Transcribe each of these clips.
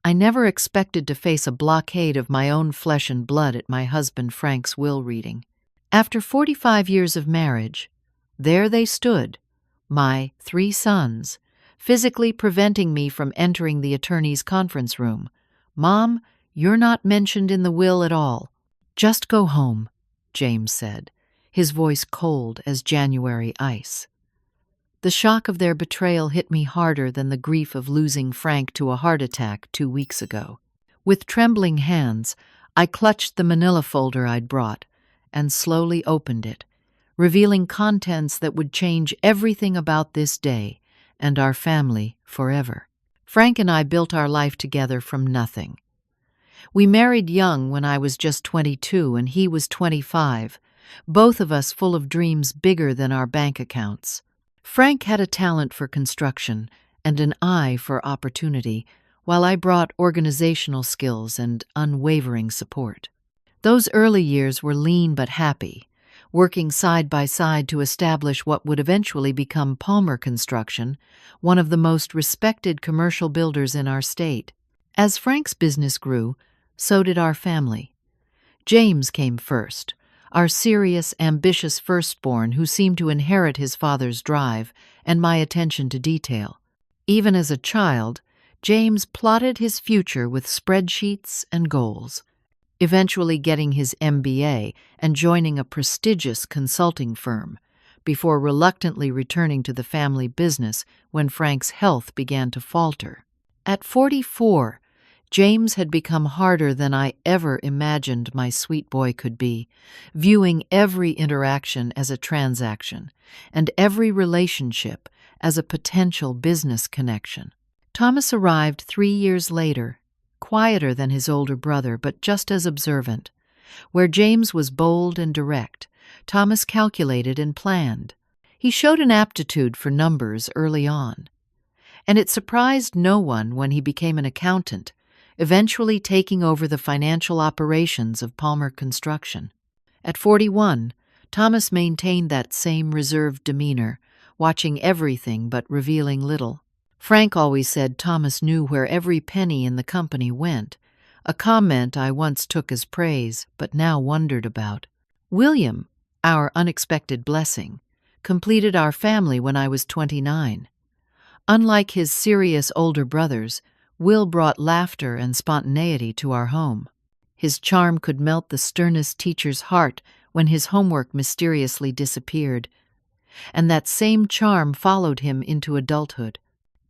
I never expected to face a blockade of my own flesh and blood at my husband Frank's will reading. After 45 years of marriage, there they stood, my 3 sons, physically preventing me from entering the attorney's conference room. "Mom, you're not mentioned in the will at all. Just go home," James said, his voice cold as January ice. The shock of their betrayal hit me harder than the grief of losing Frank to a heart attack 2 weeks ago. With trembling hands, I clutched the manila folder I'd brought and slowly opened it, revealing contents that would change everything about this day and our family forever. Frank and I built our life together from nothing. We married young when I was just 22 and he was 25, both of us full of dreams bigger than our bank accounts. Frank had a talent for construction and an eye for opportunity, while I brought organizational skills and unwavering support. Those early years were lean but happy, working side by side to establish what would eventually become Palmer Construction, one of the most respected commercial builders in our state. As Frank's business grew, so did our family. James came first, our serious, ambitious firstborn who seemed to inherit his father's drive and my attention to detail. Even as a child, James plotted his future with spreadsheets and goals, eventually getting his MBA and joining a prestigious consulting firm, before reluctantly returning to the family business when Frank's health began to falter. At 44, James had become harder than I ever imagined my sweet boy could be, viewing every interaction as a transaction and every relationship as a potential business connection. Thomas arrived 3 years later, quieter than his older brother but just as observant. Where James was bold and direct, Thomas calculated and planned. He showed an aptitude for numbers early on, and it surprised no one when he became an accountant, eventually taking over the financial operations of Palmer Construction. At 41, Thomas maintained that same reserved demeanor, watching everything but revealing little. Frank always said Thomas knew where every penny in the company went, a comment I once took as praise but now wondered about. William, our unexpected blessing, completed our family when I was 29. Unlike his serious older brothers, Will brought laughter and spontaneity to our home. His charm could melt the sternest teacher's heart when his homework mysteriously disappeared, and that same charm followed him into adulthood.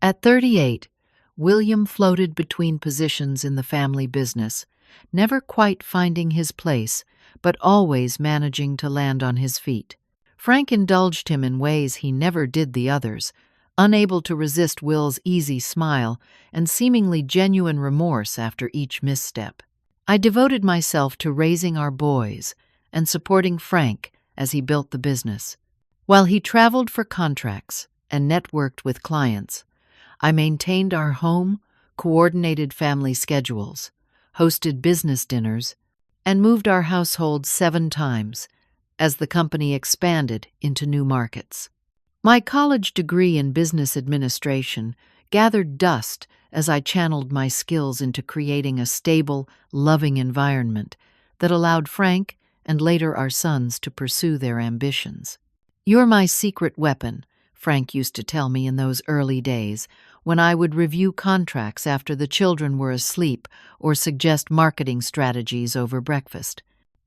At 38, William floated between positions in the family business, never quite finding his place, but always managing to land on his feet. Frank indulged him in ways he never did the others, unable to resist Will's easy smile and seemingly genuine remorse after each misstep. I devoted myself to raising our boys and supporting Frank as he built the business. While he traveled for contracts and networked with clients, I maintained our home, coordinated family schedules, hosted business dinners, and moved our household 7 times as the company expanded into new markets. My college degree in business administration gathered dust as I channeled my skills into creating a stable, loving environment that allowed Frank and later our sons to pursue their ambitions. "You're my secret weapon," Frank used to tell me in those early days when I would review contracts after the children were asleep or suggest marketing strategies over breakfast.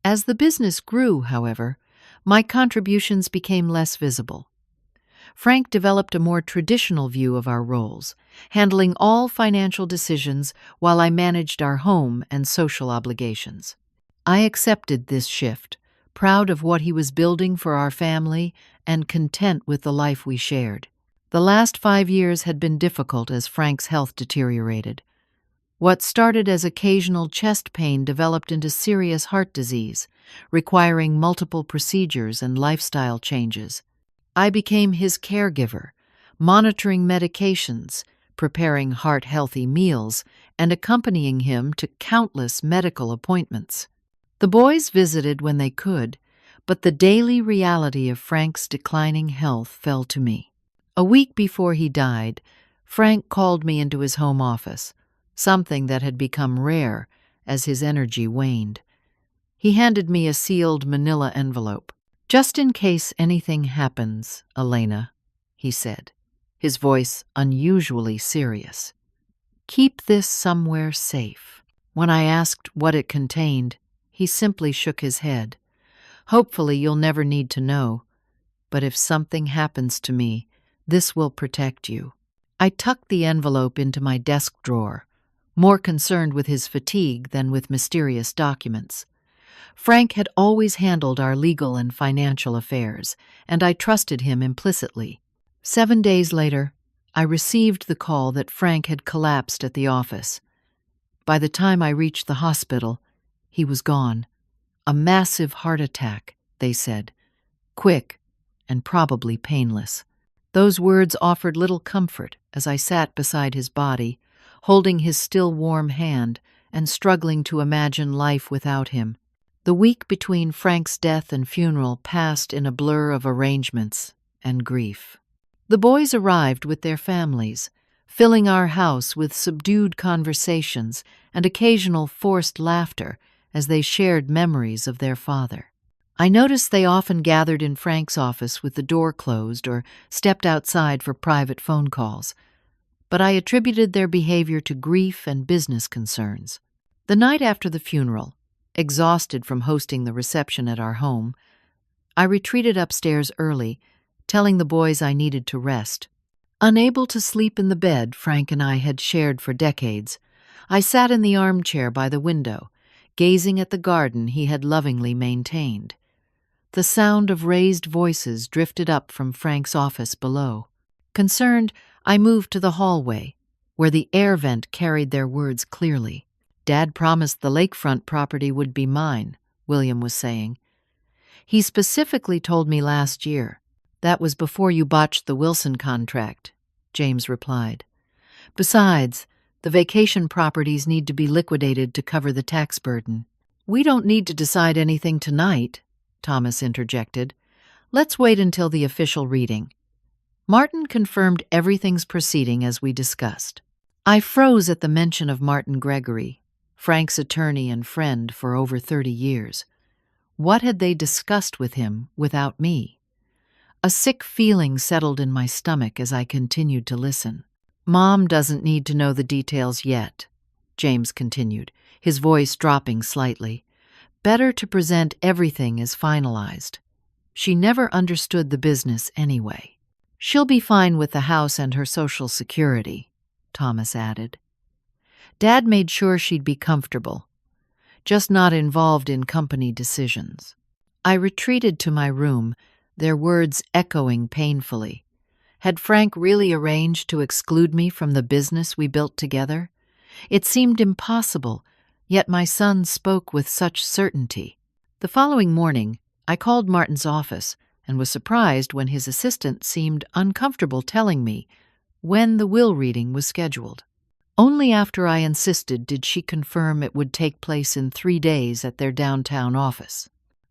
As the business grew, however, my contributions became less visible. Frank developed a more traditional view of our roles, handling all financial decisions while I managed our home and social obligations. I accepted this shift, proud of what he was building for our family and content with the life we shared. The last 5 years had been difficult as Frank's health deteriorated. What started as occasional chest pain developed into serious heart disease, requiring multiple procedures and lifestyle changes. I became his caregiver, monitoring medications, preparing heart-healthy meals, and accompanying him to countless medical appointments. The boys visited when they could, but the daily reality of Frank's declining health fell to me. A week before he died, Frank called me into his home office, something that had become rare as his energy waned. He handed me a sealed manila envelope. "Just in case anything happens, Alena," he said, his voice unusually serious. "Keep this somewhere safe." When I asked what it contained, he simply shook his head. "Hopefully you'll never need to know, but if something happens to me, this will protect you." I tucked the envelope into my desk drawer, more concerned with his fatigue than with mysterious documents. Frank had always handled our legal and financial affairs, and I trusted him implicitly. 7 days later, I received the call that Frank had collapsed at the office. By the time I reached the hospital, he was gone. A massive heart attack, they said. Quick and probably painless. Those words offered little comfort as I sat beside his body, holding his still warm hand and struggling to imagine life without him. The week between Frank's death and funeral passed in a blur of arrangements and grief. The boys arrived with their families, filling our house with subdued conversations and occasional forced laughter as they shared memories of their father. I noticed they often gathered in Frank's office with the door closed or stepped outside for private phone calls, but I attributed their behavior to grief and business concerns. The night after the funeral, exhausted from hosting the reception at our home, I retreated upstairs early, telling the boys I needed to rest. Unable to sleep in the bed Frank and I had shared for decades, I sat in the armchair by the window, gazing at the garden he had lovingly maintained. The sound of raised voices drifted up from Frank's office below. Concerned, I moved to the hallway, where the air vent carried their words clearly. "Dad promised the lakefront property would be mine," William was saying. "He specifically told me last year. That was before you botched the Wilson contract," James replied. "Besides, the vacation properties need to be liquidated to cover the tax burden." "We don't need to decide anything tonight," Thomas interjected. "Let's wait until the official reading." Martin confirmed everything's proceeding as we discussed. I froze at the mention of Martin Gregory, Frank's attorney and friend for over 30 years. What had they discussed with him without me? A sick feeling settled in my stomach as I continued to listen. "Mom doesn't need to know the details yet," James continued, his voice dropping slightly. "Better to present everything as finalized. She never understood the business anyway. She'll be fine with the house and her Social Security," Thomas added. "Dad made sure she'd be comfortable, just not involved in company decisions." I retreated to my room, their words echoing painfully. Had Frank really arranged to exclude me from the business we built together? It seemed impossible, yet my son spoke with such certainty. The following morning, I called Martin's office and was surprised when his assistant seemed uncomfortable telling me when the will reading was scheduled. Only after I insisted did she confirm it would take place in 3 days at their downtown office.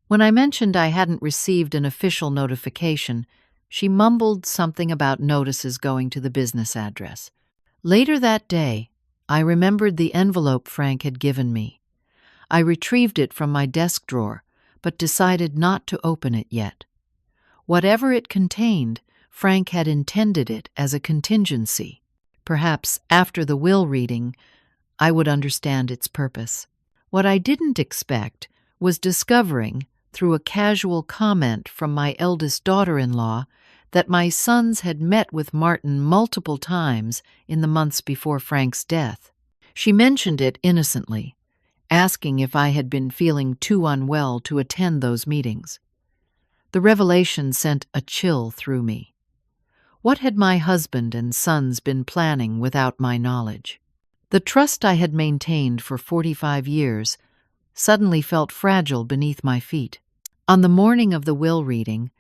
When I mentioned I hadn't received an official notification, she mumbled something about notices going to the business address. Later that day, I remembered the envelope Frank had given me. I retrieved it from my desk drawer, but decided not to open it yet. Whatever it contained, Frank had intended it as a contingency. Perhaps after the will reading, I would understand its purpose. What I didn't expect was discovering, through a casual comment from my eldest daughter-in-law, that my sons had met with Martin multiple times in the months before Frank's death. She mentioned it innocently, asking if I had been feeling too unwell to attend those meetings. The revelation sent a chill through me. What had my husband and sons been planning without my knowledge? The trust I had maintained for 45 years suddenly felt fragile beneath my feet. On the morning of the will reading,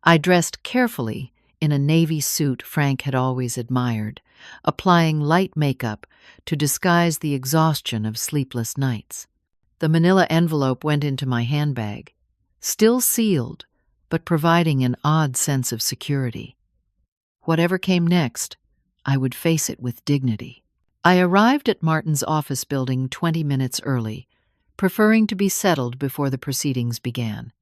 I dressed carefully in a navy suit Frank had always admired, applying light makeup to disguise the exhaustion of sleepless nights. The manila envelope went into my handbag, still sealed, but providing an odd sense of security. Whatever came next, I would face it with dignity. I arrived at Martin's office building 20 minutes early, preferring to be settled before the proceedings began.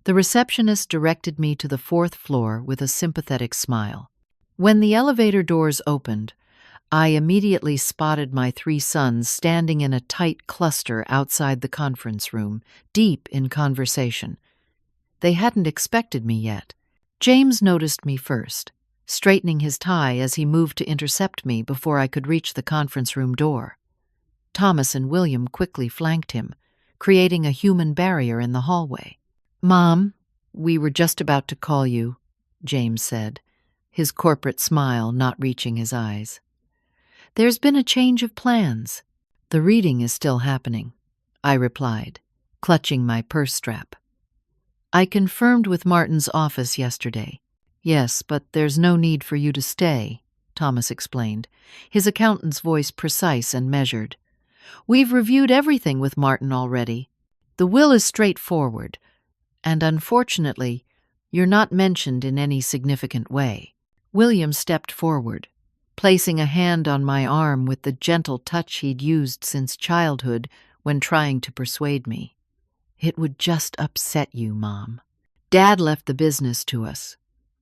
The receptionist directed me to the 4th floor with a sympathetic smile. When the elevator doors opened, I immediately spotted my 3 sons standing in a tight cluster outside the conference room, deep in conversation. They hadn't expected me yet. James noticed me first, straightening his tie as he moved to intercept me before I could reach the conference room door. Thomas and William quickly flanked him, creating a human barrier in the hallway. "Mom, we were just about to call you," James said, his corporate smile not reaching his eyes. "There's been a change of plans." "The reading is still happening," I replied, clutching my purse strap. "I confirmed with Martin's office yesterday." "Yes, but there's no need for you to stay," Thomas explained, his accountant's voice precise and measured. "We've reviewed everything with Martin already. The will is straightforward, and unfortunately, you're not mentioned in any significant way." William stepped forward, placing a hand on my arm with the gentle touch he'd used since childhood when trying to persuade me. "It would just upset you, Mom. Dad left the business to us,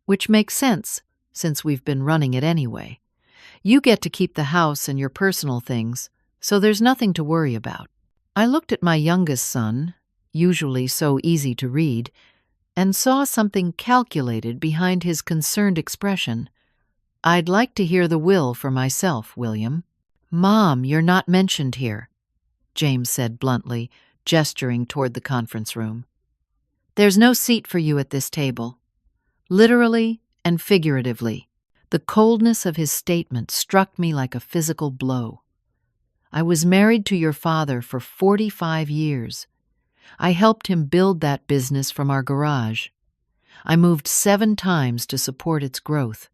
which makes sense since we've been running it anyway. You get to keep the house and your personal things, so there's nothing to worry about." I looked at my youngest son, usually so easy to read, and saw something calculated behind his concerned expression. "I'd like to hear the will for myself, William." "Mom, you're not mentioned here," James said bluntly, gesturing toward the conference room. "There's no seat for you at this table." Literally and figuratively, the coldness of his statement struck me like a physical blow. "I was married to your father for 45 years. I helped him build that business from our garage. I moved 7 times to support its growth.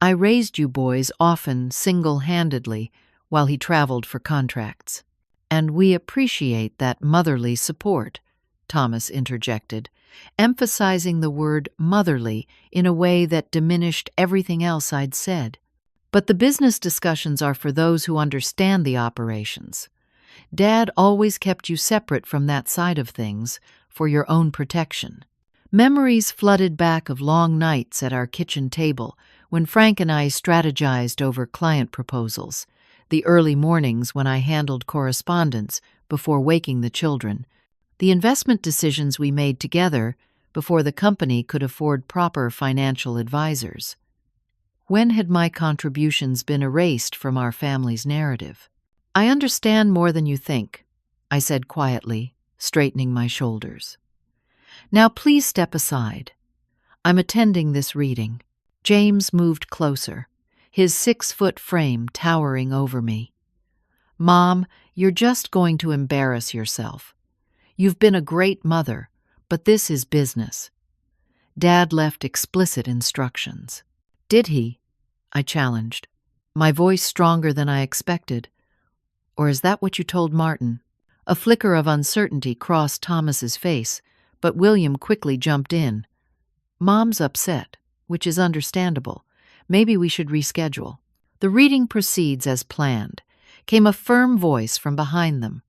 I raised you boys often single-handedly while he traveled for contracts. And we appreciate that motherly support," Thomas interjected, emphasizing the word motherly in a way that diminished everything else I'd said. "But the business discussions are for those who understand the operations. Dad always kept you separate from that side of things for your own protection." Memories flooded back of long nights at our kitchen table when Frank and I strategized over client proposals, the early mornings when I handled correspondence before waking the children, the investment decisions we made together before the company could afford proper financial advisors. When had my contributions been erased from our family's narrative? "I understand more than you think," I said quietly, straightening my shoulders. "Now please step aside. I'm attending this reading." James moved closer, his 6-foot frame towering over me. "Mom, you're just going to embarrass yourself. You've been a great mother, but this is business." Dad left explicit instructions. "Did he?" I challenged, my voice stronger than I expected. "Or is that what you told Martin?" A flicker of uncertainty crossed Thomas's face, but William quickly jumped in. "Mom's upset, which is understandable. Maybe we should reschedule." "The reading proceeds as planned," came a firm voice from behind them.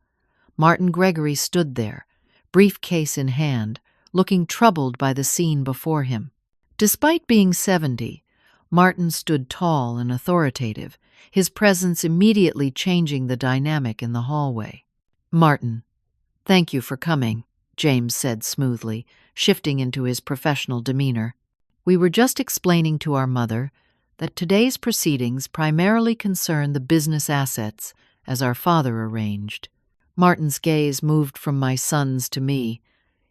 Martin Gregory stood there, briefcase in hand, looking troubled by the scene before him. Despite being 70, Martin stood tall and authoritative, his presence immediately changing the dynamic in the hallway. "Martin, thank you for coming," James said smoothly, shifting into his professional demeanor. "We were just explaining to our mother that today's proceedings primarily concern the business assets, as our father arranged." Martin's gaze moved from my sons to me,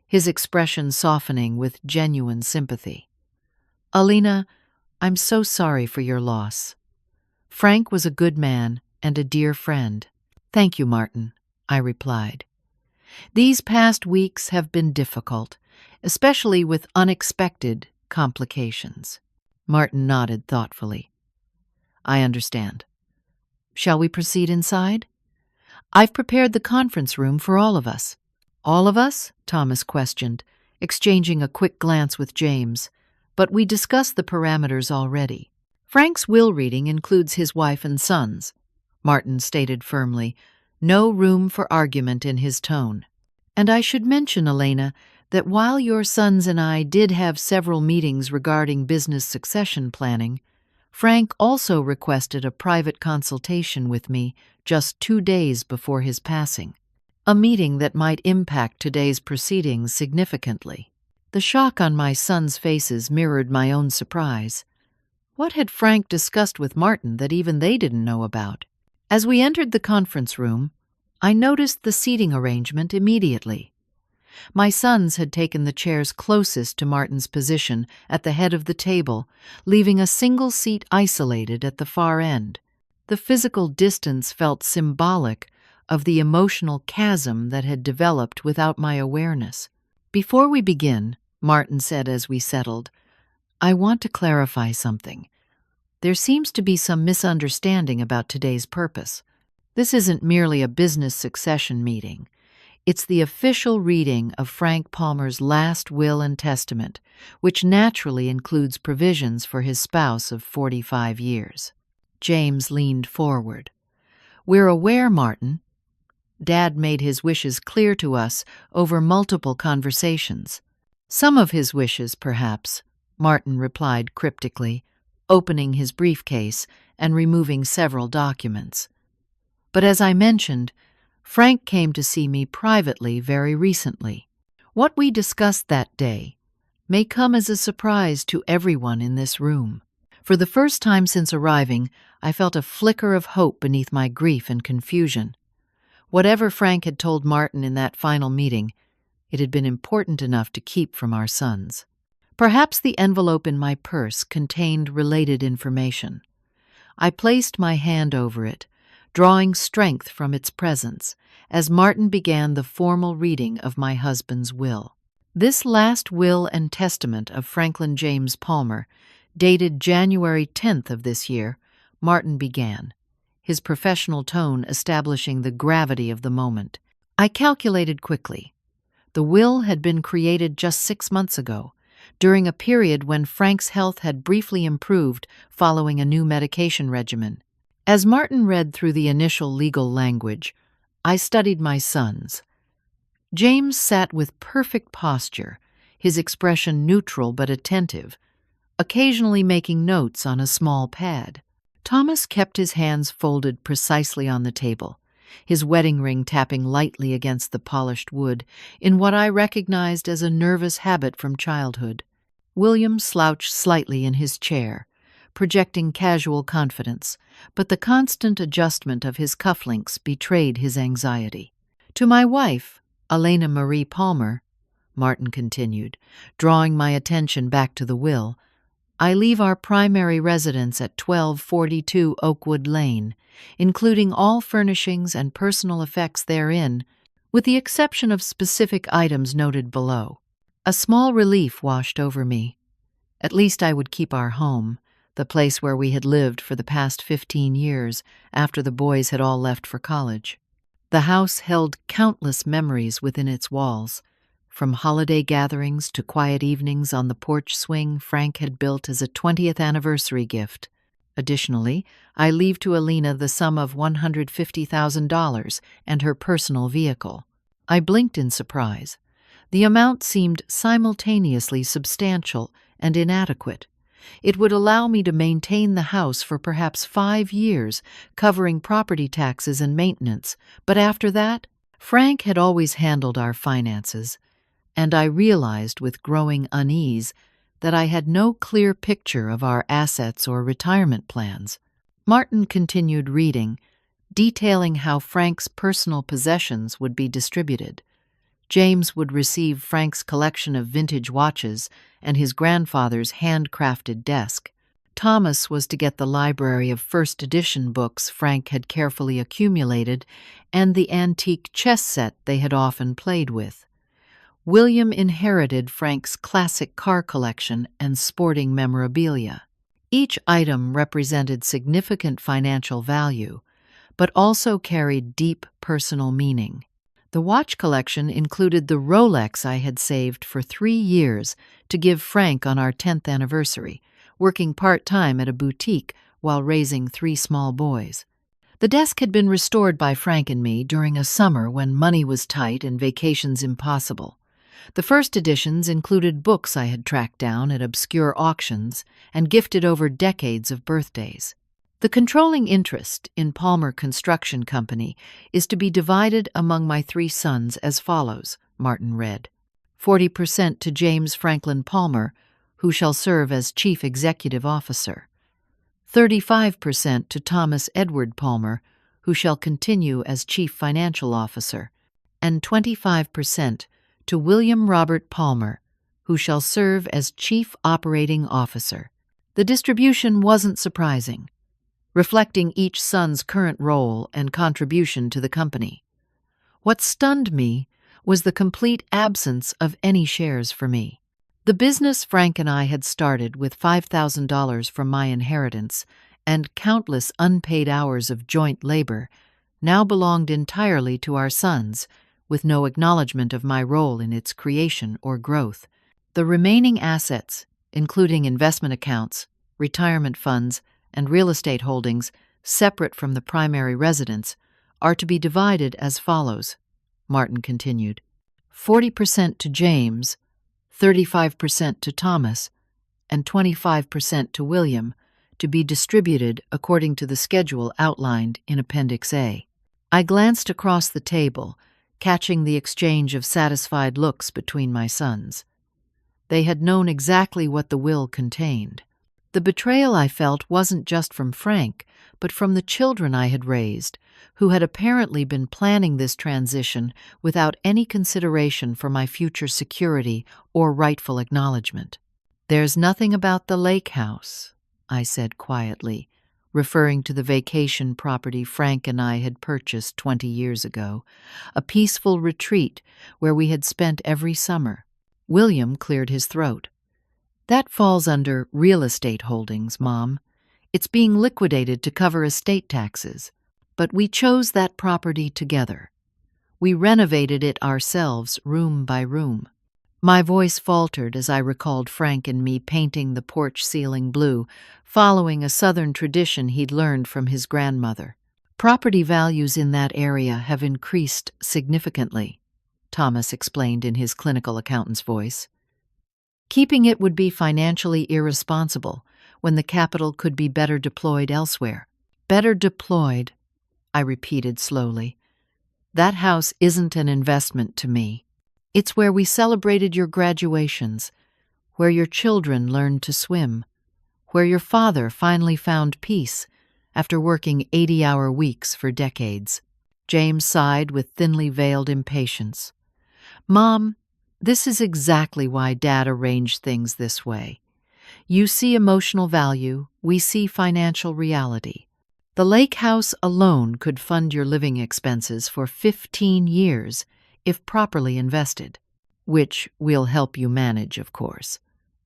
his expression softening with genuine sympathy. "Alena, I'm so sorry for your loss. Frank was a good man and a dear friend." "Thank you, Martin," I replied. "These past weeks have been difficult, especially with unexpected complications." Martin nodded thoughtfully. "I understand. Shall we proceed inside? I've prepared the conference room for all of us." "All of us?" Thomas questioned, exchanging a quick glance with James. "But we discussed the parameters already. Frank's will reading includes his wife and sons." Martin stated firmly, no room for argument in his tone. And I should mention, Alena, that while your sons and I did have several meetings regarding business succession planning, Frank also requested a private consultation with me just 2 days before his passing, a meeting that might impact today's proceedings significantly. The shock on my sons' faces mirrored my own surprise. What had Frank discussed with Martin that even they didn't know about? As we entered the conference room, I noticed the seating arrangement immediately. My sons had taken the chairs closest to Martin's position at the head of the table, leaving a single seat isolated at the far end. The physical distance felt symbolic of the emotional chasm that had developed without my awareness. Before we begin, Martin said as we settled, I want to clarify something. There seems to be some misunderstanding about today's purpose. This isn't merely a business succession meeting. It's the official reading of Frank Palmer's last will and testament, which naturally includes provisions for his spouse of 45 years. James leaned forward. We're aware, Martin. Dad made his wishes clear to us over multiple conversations. Some of his wishes, perhaps, Martin replied cryptically, opening his briefcase and removing several documents. But as I mentioned, Frank came to see me privately very recently. What we discussed that day may come as a surprise to everyone in this room. For the first time since arriving, I felt a flicker of hope beneath my grief and confusion. Whatever Frank had told Martin in that final meeting, it had been important enough to keep from our sons. Perhaps the envelope in my purse contained related information. I placed my hand over it, drawing strength from its presence, as Martin began the formal reading of my husband's will. This last will and testament of Franklin James Palmer, dated January 10th of this year, Martin began, his professional tone establishing the gravity of the moment. I calculated quickly. The will had been created just 6 months ago, during a period when Frank's health had briefly improved following a new medication regimen. As Martin read through the initial legal language, I studied my sons. James sat with perfect posture, his expression neutral but attentive, occasionally making notes on a small pad. Thomas kept his hands folded precisely on the table, his wedding ring tapping lightly against the polished wood in what I recognized as a nervous habit from childhood. William slouched slightly in his chair, projecting casual confidence, but the constant adjustment of his cufflinks betrayed his anxiety. To my wife, Alena Marie Palmer, Martin continued, drawing my attention back to the will, I leave our primary residence at 1242 Oakwood Lane, including all furnishings and personal effects therein, with the exception of specific items noted below. A small relief washed over me. At least I would keep our home, the place where we had lived for the past 15 years after the boys had all left for college. The house held countless memories within its walls, from holiday gatherings to quiet evenings on the porch swing Frank had built as a 20th anniversary gift. Additionally, I leave to Alena the sum of $150,000 and her personal vehicle. I blinked in surprise. The amount seemed simultaneously substantial and inadequate. It would allow me to maintain the house for perhaps 5 years, covering property taxes and maintenance, but after that, Frank had always handled our finances, and I realized with growing unease that I had no clear picture of our assets or retirement plans. Martin continued reading, detailing how Frank's personal possessions would be distributed. James would receive Frank's collection of vintage watches and his grandfather's handcrafted desk. Thomas was to get the library of first edition books Frank had carefully accumulated and the antique chess set they had often played with. William inherited Frank's classic car collection and sporting memorabilia. Each item represented significant financial value, but also carried deep personal meaning. The watch collection included the Rolex I had saved for 3 years to give Frank on our 10th anniversary, working part-time at a boutique while raising 3 small boys. The desk had been restored by Frank and me during a summer when money was tight and vacations impossible. The first editions included books I had tracked down at obscure auctions and gifted over decades of birthdays. The controlling interest in Palmer Construction Company is to be divided among my 3 sons as follows, Martin read. 40% to James Franklin Palmer, who shall serve as Chief Executive Officer. 35% to Thomas Edward Palmer, who shall continue as Chief Financial Officer. And 25% to William Robert Palmer, who shall serve as Chief Operating Officer. The distribution wasn't surprising, reflecting each son's current role and contribution to the company. What stunned me was the complete absence of any shares for me. The business Frank and I had started with $5,000 from my inheritance and countless unpaid hours of joint labor now belonged entirely to our sons, with no acknowledgement of my role in its creation or growth. The remaining assets, including investment accounts, retirement funds, and real estate holdings separate from the primary residence, are to be divided as follows, Martin continued. 40% to James, 35% to Thomas, and 25% to William, to be distributed according to the schedule outlined in Appendix A. I glanced across the table, catching the exchange of satisfied looks between my sons. They had known exactly what the will contained. The betrayal I felt wasn't just from Frank, but from the children I had raised, who had apparently been planning this transition without any consideration for my future security or rightful acknowledgement. "There's nothing about the lake house," I said quietly, referring to the vacation property Frank and I had purchased 20 years ago, a peaceful retreat where we had spent every summer. William cleared his throat. "That falls under real estate holdings, Mom. It's being liquidated to cover estate taxes. But we chose that property together. We renovated it ourselves, room by room." My voice faltered as I recalled Frank and me painting the porch ceiling blue, following a Southern tradition he'd learned from his grandmother. "Property values in that area have increased significantly," Thomas explained in his clinical accountant's voice. "Keeping it would be financially irresponsible when the capital could be better deployed elsewhere." "Better deployed," I repeated slowly. "That house isn't an investment to me. It's where we celebrated your graduations, where your children learned to swim, where your father finally found peace after working 80-hour weeks for decades." James sighed with thinly veiled impatience. "Mom, this is exactly why Dad arranged things this way. You see emotional value, we see financial reality. The lake house alone could fund your living expenses for 15 years if properly invested, which we'll help you manage, of course,"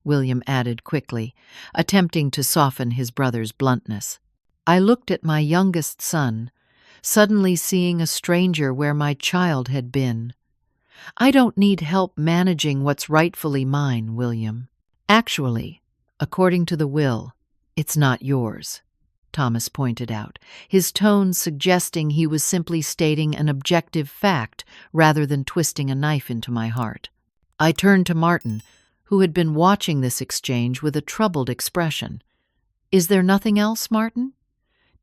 William added quickly, attempting to soften his brother's bluntness. I looked at my youngest son, suddenly seeing a stranger where my child had been. "I don't need help managing what's rightfully mine, William. Actually, according to the will, it's not yours," Thomas pointed out, his tone suggesting he was simply stating an objective fact rather than twisting a knife into my heart. I turned to Martin, who had been watching this exchange with a troubled expression. "Is there nothing else, Martin?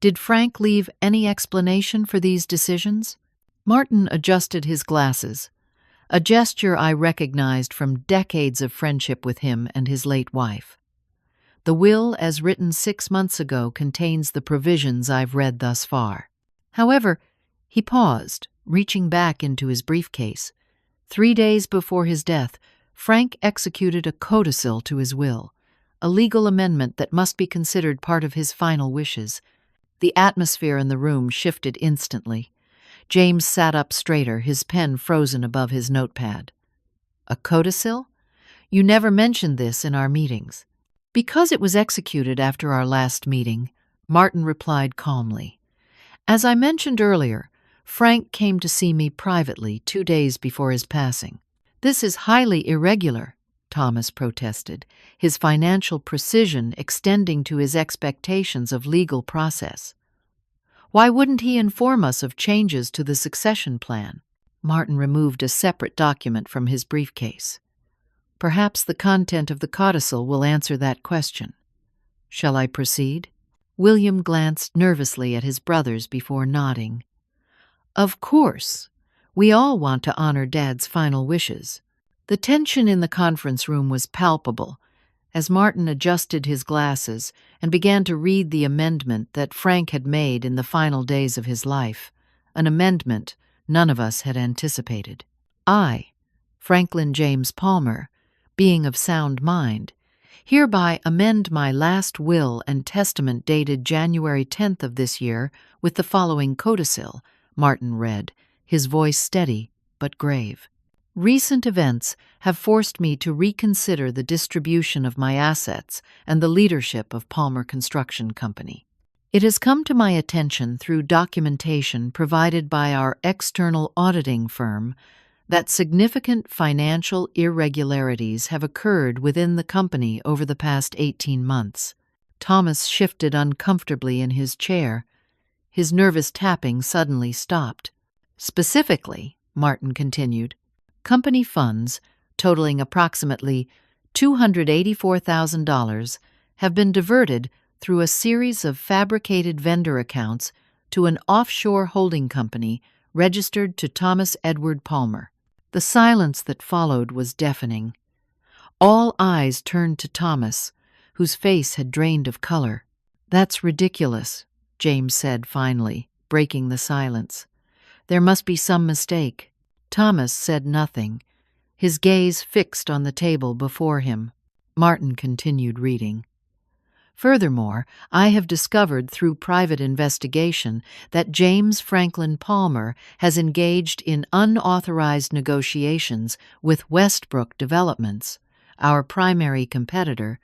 Did Frank leave any explanation for these decisions?" Martin adjusted his glasses, a gesture I recognized from decades of friendship with him and his late wife. "The will, as written 6 months ago, contains the provisions I've read thus far." However, he paused, reaching back into his briefcase. 3 days before his death, Frank executed a codicil to his will, a legal amendment that must be considered part of his final wishes. The atmosphere in the room shifted instantly. James sat up straighter, his pen frozen above his notepad. "A codicil? You never mentioned this in our meetings." "Because it was executed after our last meeting," Martin replied calmly. "As I mentioned earlier, Frank came to see me privately 2 days before his passing." "This is highly irregular," Thomas protested, his financial precision extending to his expectations of legal process. Why wouldn't he inform us of changes to the succession plan? Martin removed a separate document from his briefcase. Perhaps the content of the codicil will answer that question. Shall I proceed? William glanced nervously at his brothers before nodding. Of course. We all want to honor Dad's final wishes. The tension in the conference room was palpable as Martin adjusted his glasses and began to read the amendment that Frank had made in the final days of his life, an amendment none of us had anticipated. I, Franklin James Palmer, being of sound mind, hereby amend my last will and testament dated January 10th of this year with the following codicil, Martin read, his voice steady but grave. Recent events have forced me to reconsider the distribution of my assets and the leadership of Palmer Construction Company. It has come to my attention through documentation provided by our external auditing firm that significant financial irregularities have occurred within the company over the past 18 months. Thomas shifted uncomfortably in his chair. His nervous tapping suddenly stopped. Specifically, Martin continued, company funds, totaling approximately $284,000, have been diverted through a series of fabricated vendor accounts to an offshore holding company registered to Thomas Edward Palmer. The silence that followed was deafening. All eyes turned to Thomas, whose face had drained of color. That's ridiculous, James said finally, breaking the silence. There must be some mistake. Thomas said nothing, his gaze fixed on the table before him. Martin continued reading. Furthermore, I have discovered through private investigation that James Franklin Palmer has engaged in unauthorized negotiations with Westbrook Developments, our primary competitor,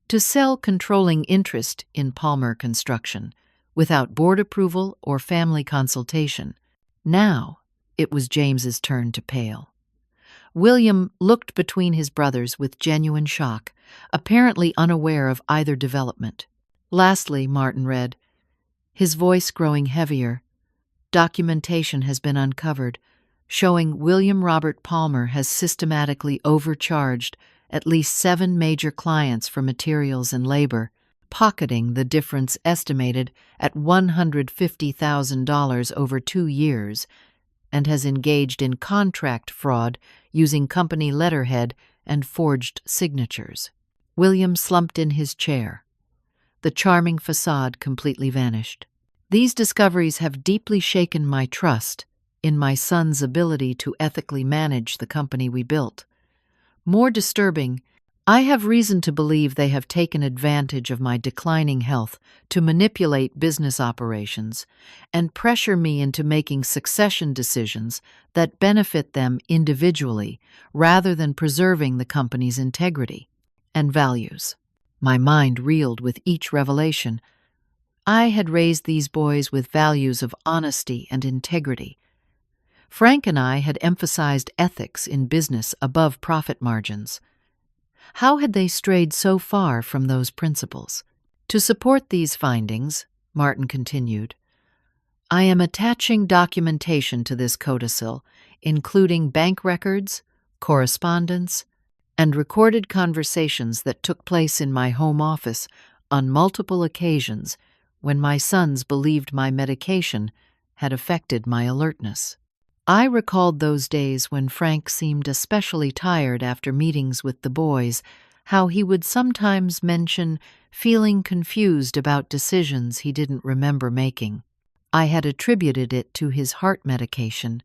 to sell controlling interest in Palmer Construction without board approval or family consultation. Now it was James's turn to pale. William looked between his brothers with genuine shock, apparently unaware of either development. Lastly, Martin read, his voice growing heavier, documentation has been uncovered, showing William Robert Palmer has systematically overcharged at least 7 major clients for materials and labor, pocketing the difference estimated at $150,000 over 2 years, and has engaged in contract fraud using company letterhead and forged signatures. William slumped in his chair. The charming facade completely vanished. These discoveries have deeply shaken my trust in my son's ability to ethically manage the company we built. More disturbing, I have reason to believe they have taken advantage of my declining health to manipulate business operations and pressure me into making succession decisions that benefit them individually rather than preserving the company's integrity and values. My mind reeled with each revelation. I had raised these boys with values of honesty and integrity. Frank and I had emphasized ethics in business above profit margins. How had they strayed so far from those principles? To support these findings, Martin continued, I am attaching documentation to this codicil, including bank records, correspondence, and recorded conversations that took place in my home office on multiple occasions when my sons believed my medication had affected my alertness. I recalled those days when Frank seemed especially tired after meetings with the boys, how he would sometimes mention feeling confused about decisions he didn't remember making. I had attributed it to his heart medication,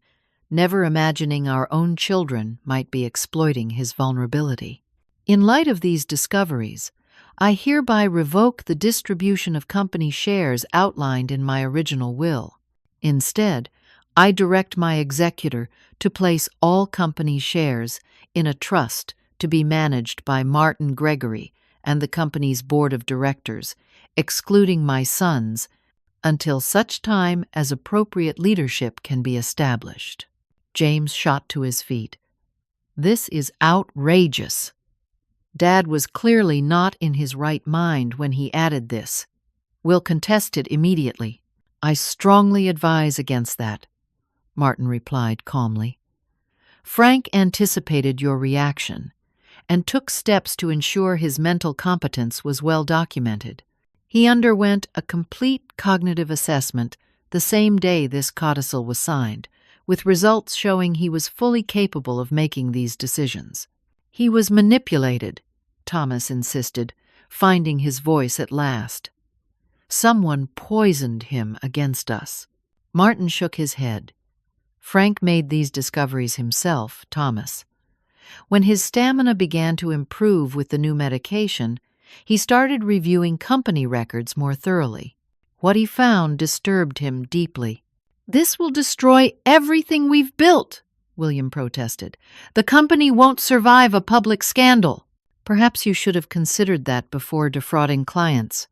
never imagining our own children might be exploiting his vulnerability. In light of these discoveries, I hereby revoke the distribution of company shares outlined in my original will. Instead, I direct my executor to place all company shares in a trust to be managed by Martin Gregory and the company's board of directors, excluding my sons, until such time as appropriate leadership can be established. James shot to his feet. This is outrageous. Dad was clearly not in his right mind when he added this. We'll contest it immediately. I strongly advise against that, Martin replied calmly. Frank anticipated your reaction and took steps to ensure his mental competence was well documented. He underwent a complete cognitive assessment the same day this codicil was signed, with results showing he was fully capable of making these decisions. He was manipulated, Thomas insisted, finding his voice at last. Someone poisoned him against us. Martin shook his head. Frank made these discoveries himself, Thomas. When his stamina began to improve with the new medication, he started reviewing company records more thoroughly. What he found disturbed him deeply. "This will destroy everything we've built," William protested. "The company won't survive a public scandal." "Perhaps you should have considered that before defrauding clients,"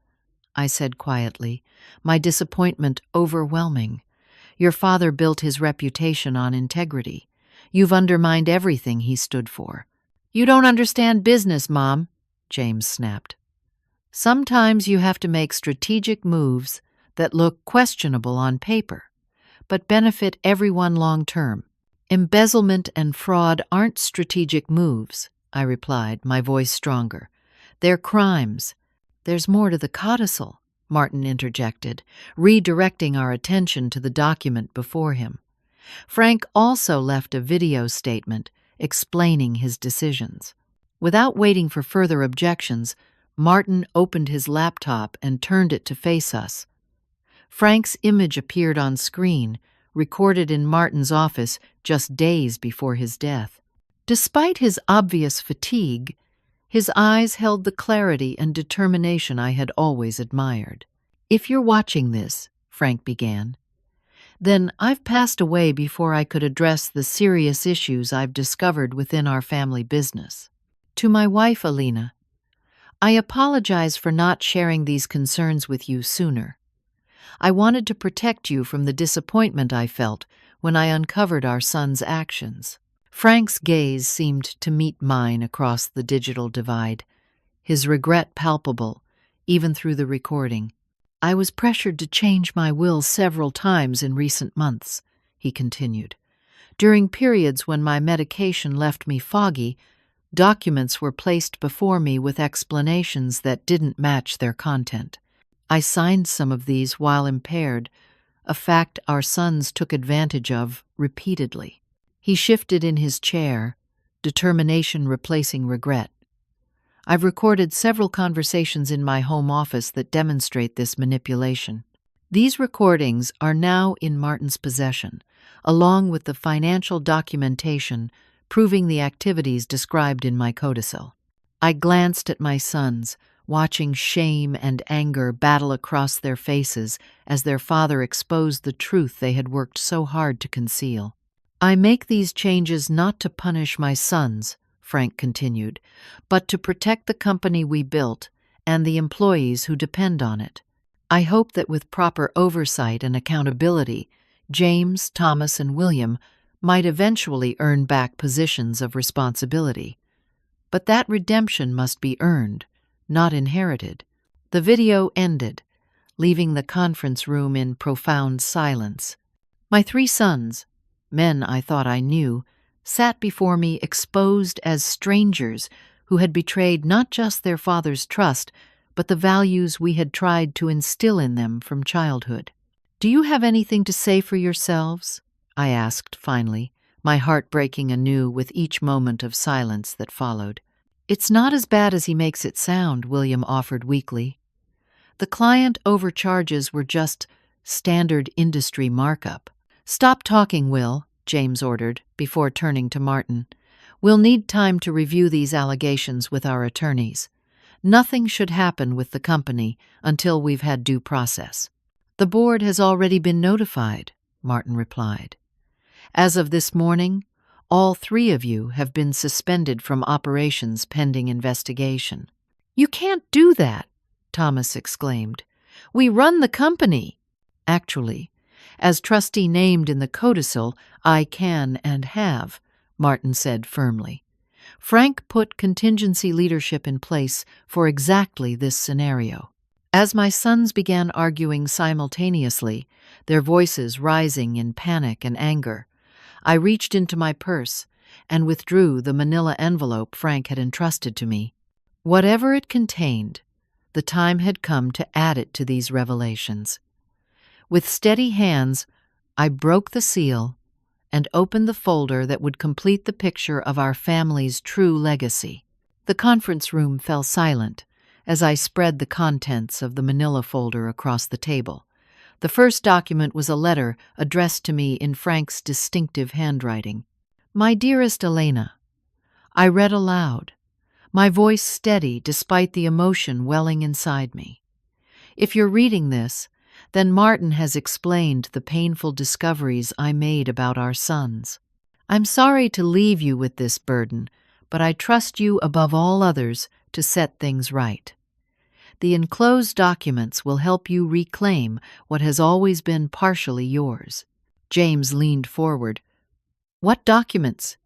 I said quietly, my disappointment overwhelming. "Your father built his reputation on integrity. You've undermined everything he stood for." "You don't understand business, Mom," James snapped. "Sometimes you have to make strategic moves that look questionable on paper, but benefit everyone long term. Embezzlement and fraud aren't strategic moves," I replied, my voice stronger. "They're crimes." "There's more to the codicil," Martin interjected, redirecting our attention to the document before him. Frank also left a video statement explaining his decisions. Without waiting for further objections, Martin opened his laptop and turned it to face us. Frank's image appeared on screen, recorded in Martin's office just days before his death. Despite his obvious fatigue, his eyes held the clarity and determination I had always admired. "If you're watching this," Frank began, "then I've passed away before I could address the serious issues I've discovered within our family business. To my wife, Alena, I apologize for not sharing these concerns with you sooner. I wanted to protect you from the disappointment I felt when I uncovered our son's actions." Frank's gaze seemed to meet mine across the digital divide, his regret palpable, even through the recording. "I was pressured to change my will several times in recent months," he continued. "During periods when my medication left me foggy, documents were placed before me with explanations that didn't match their content. I signed some of these while impaired, a fact our sons took advantage of repeatedly." He shifted in his chair, determination replacing regret. "I've recorded several conversations in my home office that demonstrate this manipulation. These recordings are now in Martin's possession, along with the financial documentation proving the activities described in my codicil." I glanced at my sons, watching shame and anger battle across their faces as their father exposed the truth they had worked so hard to conceal. "I make these changes not to punish my sons," Frank continued, "but to protect the company we built and the employees who depend on it. I hope that with proper oversight and accountability, James, Thomas, and William might eventually earn back positions of responsibility. But that redemption must be earned, not inherited." The video ended, leaving the conference room in profound silence. My 3 sons, men I thought I knew, sat before me exposed as strangers who had betrayed not just their father's trust, but the values we had tried to instill in them from childhood. "Do you have anything to say for yourselves?" I asked finally, my heart breaking anew with each moment of silence that followed. "It's not as bad as he makes it sound," William offered weakly. "The client overcharges were just standard industry markup." "Stop talking, Will," James ordered, before turning to Martin. "We'll need time to review these allegations with our attorneys. Nothing should happen with the company until we've had due process." "The board has already been notified," Martin replied. "As of this morning, all 3 of you have been suspended from operations pending investigation." "You can't do that," Thomas exclaimed. "We run the company." "Actually, as trustee named in the codicil, I can and have," Martin said firmly. "Frank put contingency leadership in place for exactly this scenario." As my sons began arguing simultaneously, their voices rising in panic and anger, I reached into my purse and withdrew the manila envelope Frank had entrusted to me. Whatever it contained, the time had come to add it to these revelations. With steady hands, I broke the seal and opened the folder that would complete the picture of our family's true legacy. The conference room fell silent as I spread the contents of the manila folder across the table. The first document was a letter addressed to me in Frank's distinctive handwriting. "My dearest Alena," I read aloud, my voice steady despite the emotion welling inside me. "If you're reading this, then Martin has explained the painful discoveries I made about our sons. I'm sorry to leave you with this burden, but I trust you above all others to set things right. The enclosed documents will help you reclaim what has always been partially yours." James leaned forward. "What documents?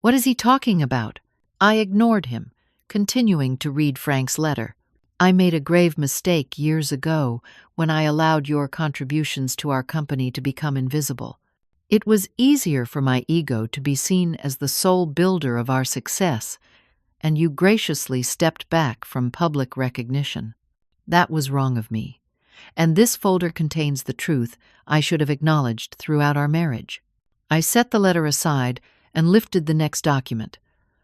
What is he talking about?" I ignored him, continuing to read Frank's letter. "I made a grave mistake years ago when I allowed your contributions to our company to become invisible. It was easier for my ego to be seen as the sole builder of our success, and you graciously stepped back from public recognition. That was wrong of me, and this folder contains the truth I should have acknowledged throughout our marriage." I set the letter aside and lifted the next document,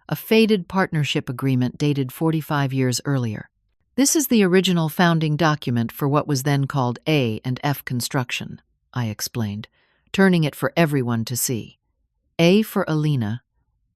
a faded partnership agreement dated 45 years earlier. "This is the original founding document for what was then called A and F Construction," I explained, turning it for everyone to see. "A for Alena,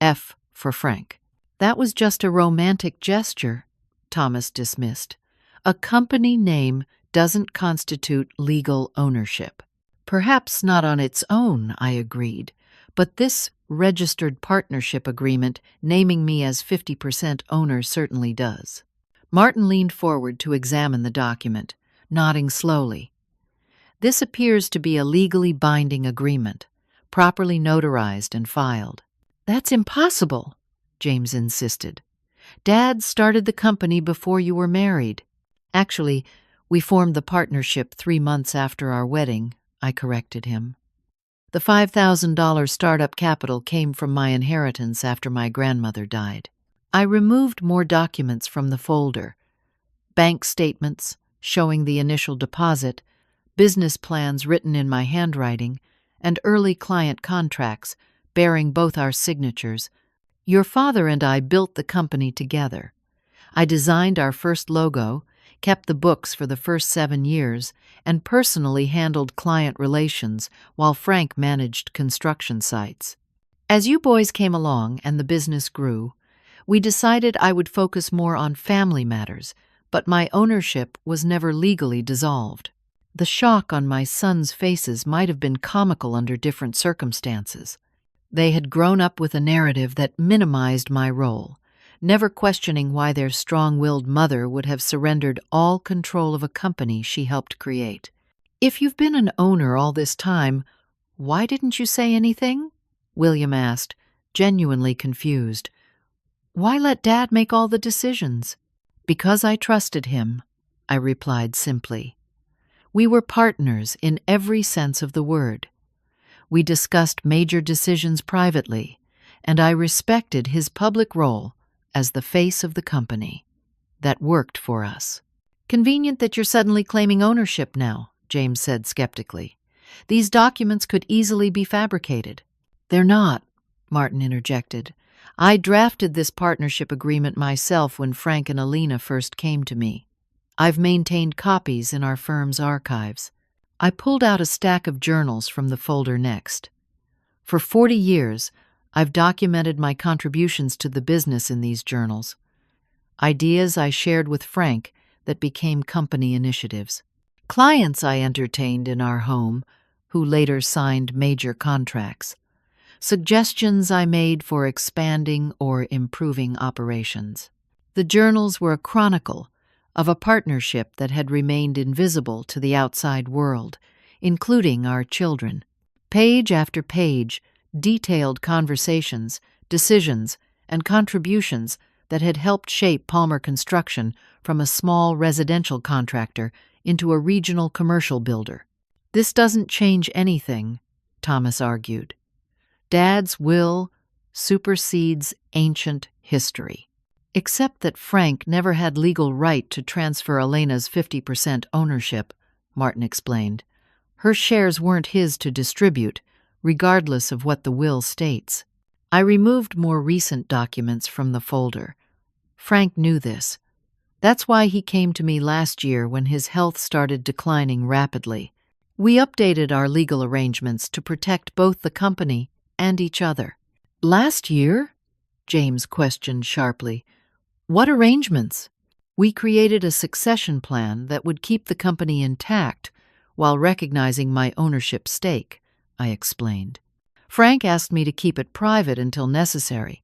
F for Frank." "That was just a romantic gesture," Thomas dismissed. "A company name doesn't constitute legal ownership." "Perhaps not on its own," I agreed, "but this registered partnership agreement naming me as 50% owner certainly does." Martin leaned forward to examine the document, nodding slowly. "This appears to be a legally binding agreement, properly notarized and filed." "That's impossible," James insisted. "Dad started the company before you were married." "Actually, we formed the partnership 3 months after our wedding," I corrected him. "The $5,000 startup capital came from my inheritance after my grandmother died." I removed more documents from the folder: bank statements showing the initial deposit, business plans written in my handwriting, and early client contracts bearing both our signatures. "Your father and I built the company together. I designed our first logo, kept the books for the first 7 years, and personally handled client relations while Frank managed construction sites. As you boys came along and the business grew, we decided I would focus more on family matters, but my ownership was never legally dissolved." The shock on my sons' faces might have been comical under different circumstances. They had grown up with a narrative that minimized my role, never questioning why their strong-willed mother would have surrendered all control of a company she helped create. "If you've been an owner all this time, why didn't you say anything?" William asked, genuinely confused. "Why let Dad make all the decisions?" "Because I trusted him," I replied simply. "We were partners in every sense of the word. We discussed major decisions privately, and I respected his public role as the face of the company. That worked for us." "Convenient that you're suddenly claiming ownership now," James said skeptically. "These documents could easily be fabricated." "They're not," Martin interjected. "I drafted this partnership agreement myself when Frank and Alena first came to me. I've maintained copies in our firm's archives." I pulled out a stack of journals from the folder next. "For 40 years, I've documented my contributions to the business in these journals. Ideas I shared with Frank that became company initiatives. Clients I entertained in our home, who later signed major contracts. Suggestions I made for expanding or improving operations." The journals were a chronicle of a partnership that had remained invisible to the outside world, including our children. Page after page, detailed conversations, decisions, and contributions that had helped shape Palmer Construction from a small residential contractor into a regional commercial builder. This doesn't change anything, Thomas argued. Dad's will supersedes ancient history. Except that Frank never had legal right to transfer Alena's 50% ownership, Martin explained. Her shares weren't his to distribute, regardless of what the will states. I removed more recent documents from the folder. Frank knew this. That's why he came to me last year when his health started declining rapidly. We updated our legal arrangements to protect both the company and each other. Last year? James questioned sharply. What arrangements? We created a succession plan that would keep the company intact while recognizing my ownership stake, I explained. Frank asked me to keep it private until necessary,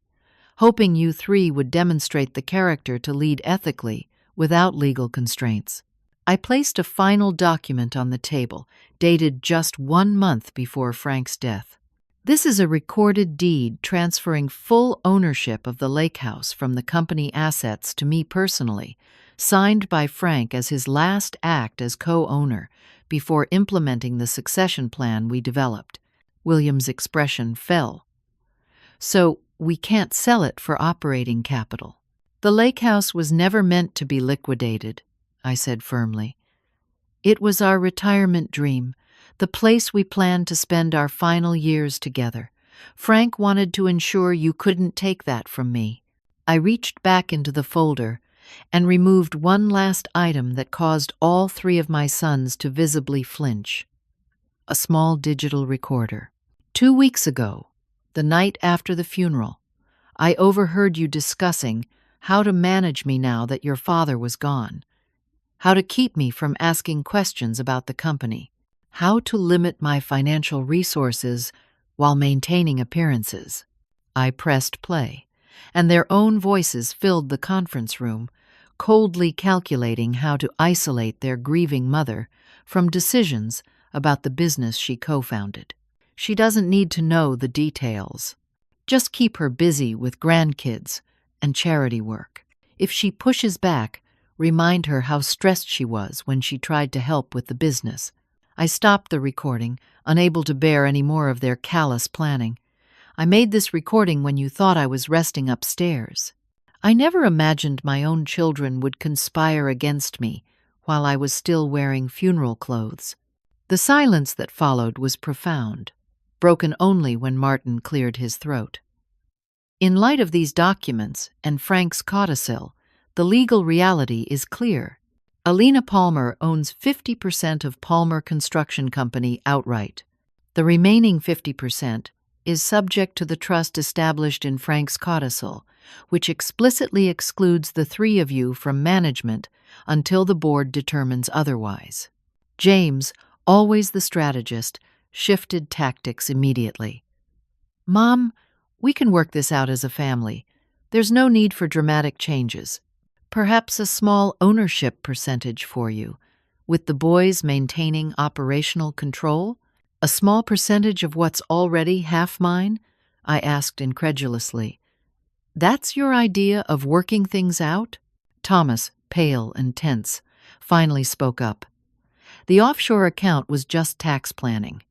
hoping you three would demonstrate the character to lead ethically without legal constraints. I placed a final document on the table, dated just 1 month before Frank's death. This is a recorded deed transferring full ownership of the lake house from the company assets to me personally, signed by Frank as his last act as co-owner before implementing the succession plan we developed. William's expression fell. So we can't sell it for operating capital. The lake house was never meant to be liquidated, I said firmly. It was our retirement dream, the place we planned to spend our final years together. Frank wanted to ensure you couldn't take that from me. I reached back into the folder and removed one last item that caused all 3 of my sons to visibly flinch. A small digital recorder. 2 weeks ago, the night after the funeral, I overheard you discussing how to manage me now that your father was gone, how to keep me from asking questions about the company, how to limit my financial resources while maintaining appearances. I pressed play, and their own voices filled the conference room, coldly calculating how to isolate their grieving mother from decisions about the business she co-founded. She doesn't need to know the details. Just keep her busy with grandkids and charity work. If she pushes back, remind her how stressed she was when she tried to help with the business. I stopped the recording, unable to bear any more of their callous planning. I made this recording when you thought I was resting upstairs. I never imagined my own children would conspire against me while I was still wearing funeral clothes. The silence that followed was profound, broken only when Martin cleared his throat. In light of these documents and Frank's codicil, the legal reality is clear. Alena Palmer owns 50% of Palmer Construction Company outright. The remaining 50% is subject to the trust established in Frank's codicil, which explicitly excludes the 3 of you from management until the board determines otherwise. James, always the strategist, shifted tactics immediately. Mom, we can work this out as a family. There's no need for dramatic changes. Perhaps a small ownership percentage for you, with the boys maintaining operational control? A small percentage of what's already half mine? I asked incredulously. That's your idea of working things out? Thomas, pale and tense, finally spoke up. The offshore account was just tax planning.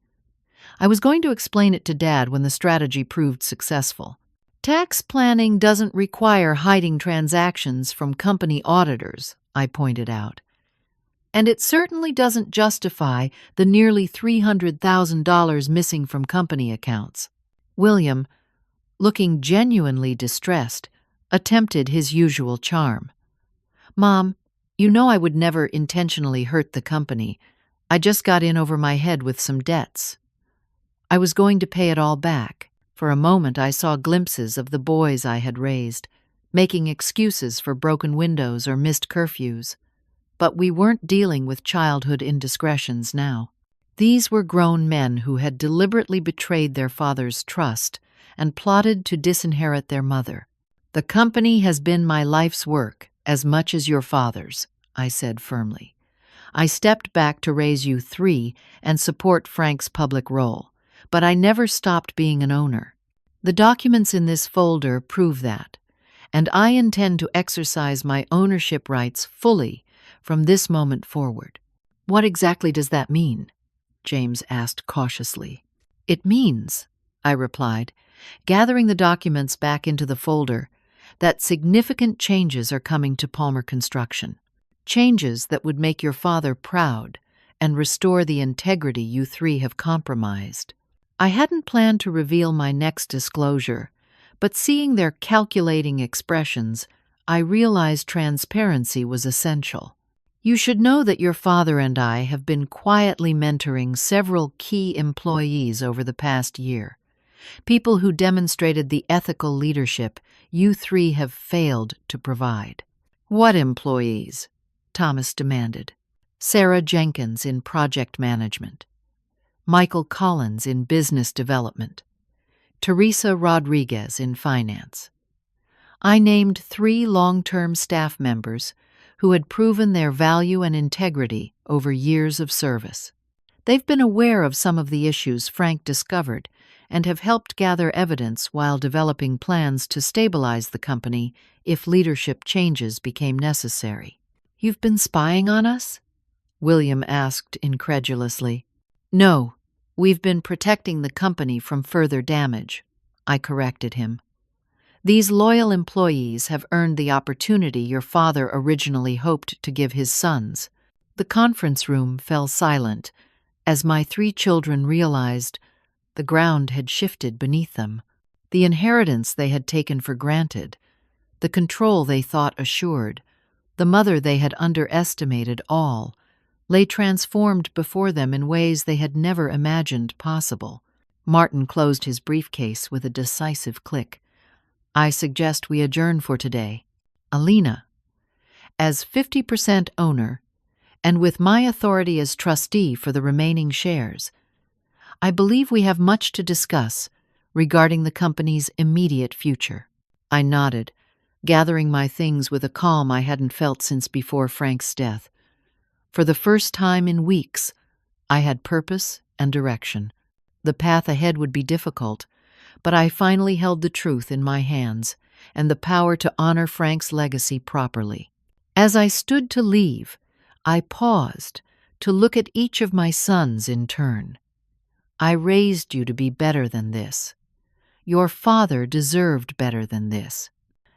I was going to explain it to Dad when the strategy proved successful. Tax planning doesn't require hiding transactions from company auditors, I pointed out. And it certainly doesn't justify the nearly $300,000 missing from company accounts. William, looking genuinely distressed, attempted his usual charm. Mom, you know I would never intentionally hurt the company. I just got in over my head with some debts. I was going to pay it all back. For a moment I saw glimpses of the boys I had raised, making excuses for broken windows or missed curfews. But we weren't dealing with childhood indiscretions now. These were grown men who had deliberately betrayed their father's trust and plotted to disinherit their mother. The company has been my life's work as much as your father's, I said firmly. I stepped back to raise you 3 and support Frank's public role. But I never stopped being an owner. The documents in this folder prove that, and I intend to exercise my ownership rights fully from this moment forward." "What exactly does that mean?" James asked cautiously. "It means," I replied, gathering the documents back into the folder, "that significant changes are coming to Palmer Construction. Changes that would make your father proud and restore the integrity you three have compromised." I hadn't planned to reveal my next disclosure, but seeing their calculating expressions, I realized transparency was essential. "You should know that your father and I have been quietly mentoring several key employees over the past year, people who demonstrated the ethical leadership you three have failed to provide." "What employees?" Thomas demanded. "Sarah Jenkins in project management, Michael Collins in business development, Teresa Rodriguez in finance." I named 3 long-term staff members who had proven their value and integrity over years of service. They've been aware of some of the issues Frank discovered and have helped gather evidence while developing plans to stabilize the company if leadership changes became necessary. "You've been spying on us?" William asked incredulously. "No, we've been protecting the company from further damage," I corrected him. "These loyal employees have earned the opportunity your father originally hoped to give his sons." The conference room fell silent as my 3 children realized the ground had shifted beneath them. The inheritance they had taken for granted, the control they thought assured, the mother they had underestimated, all lay transformed before them in ways they had never imagined possible. Martin closed his briefcase with a decisive click. "I suggest we adjourn for today. Alena, as 50% owner, and with my authority as trustee for the remaining shares, I believe we have much to discuss regarding the company's immediate future." I nodded, gathering my things with a calm I hadn't felt since before Frank's death. For the first time in weeks, I had purpose and direction. The path ahead would be difficult, but I finally held the truth in my hands and the power to honor Frank's legacy properly. As I stood to leave, I paused to look at each of my sons in turn. "I raised you to be better than this. Your father deserved better than this.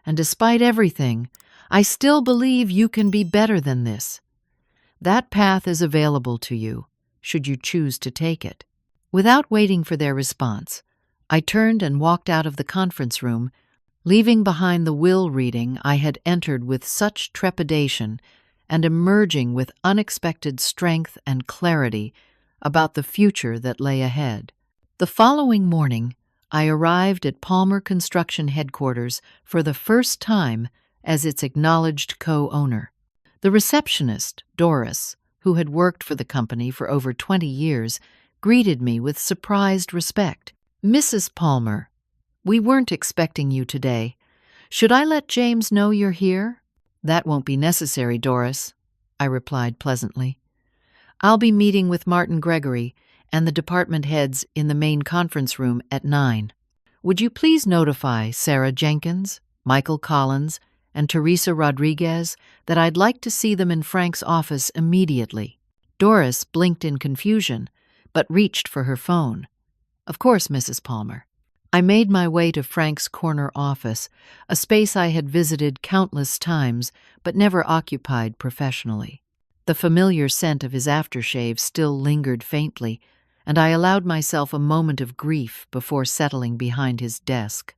And despite everything, I still believe you can be better than this. That path is available to you, should you choose to take it." Without waiting for their response, I turned and walked out of the conference room, leaving behind the will reading I had entered with such trepidation and emerging with unexpected strength and clarity about the future that lay ahead. The following morning, I arrived at Palmer Construction headquarters for the first time as its acknowledged co-owner. The receptionist, Doris, who had worked for the company for over 20 years, greeted me with surprised respect. "Mrs. Palmer, we weren't expecting you today. Should I let James know you're here?" "That won't be necessary, Doris," I replied pleasantly. "I'll be meeting with Martin Gregory and the department heads in the main conference room at 9. Would you please notify Sarah Jenkins, Michael Collins, and Teresa Rodriguez that I'd like to see them in Frank's office immediately?" Doris blinked in confusion, but reached for her phone. "Of course, Mrs. Palmer." I made my way to Frank's corner office, a space I had visited countless times but never occupied professionally. The familiar scent of his aftershave still lingered faintly, and I allowed myself a moment of grief before settling behind his desk.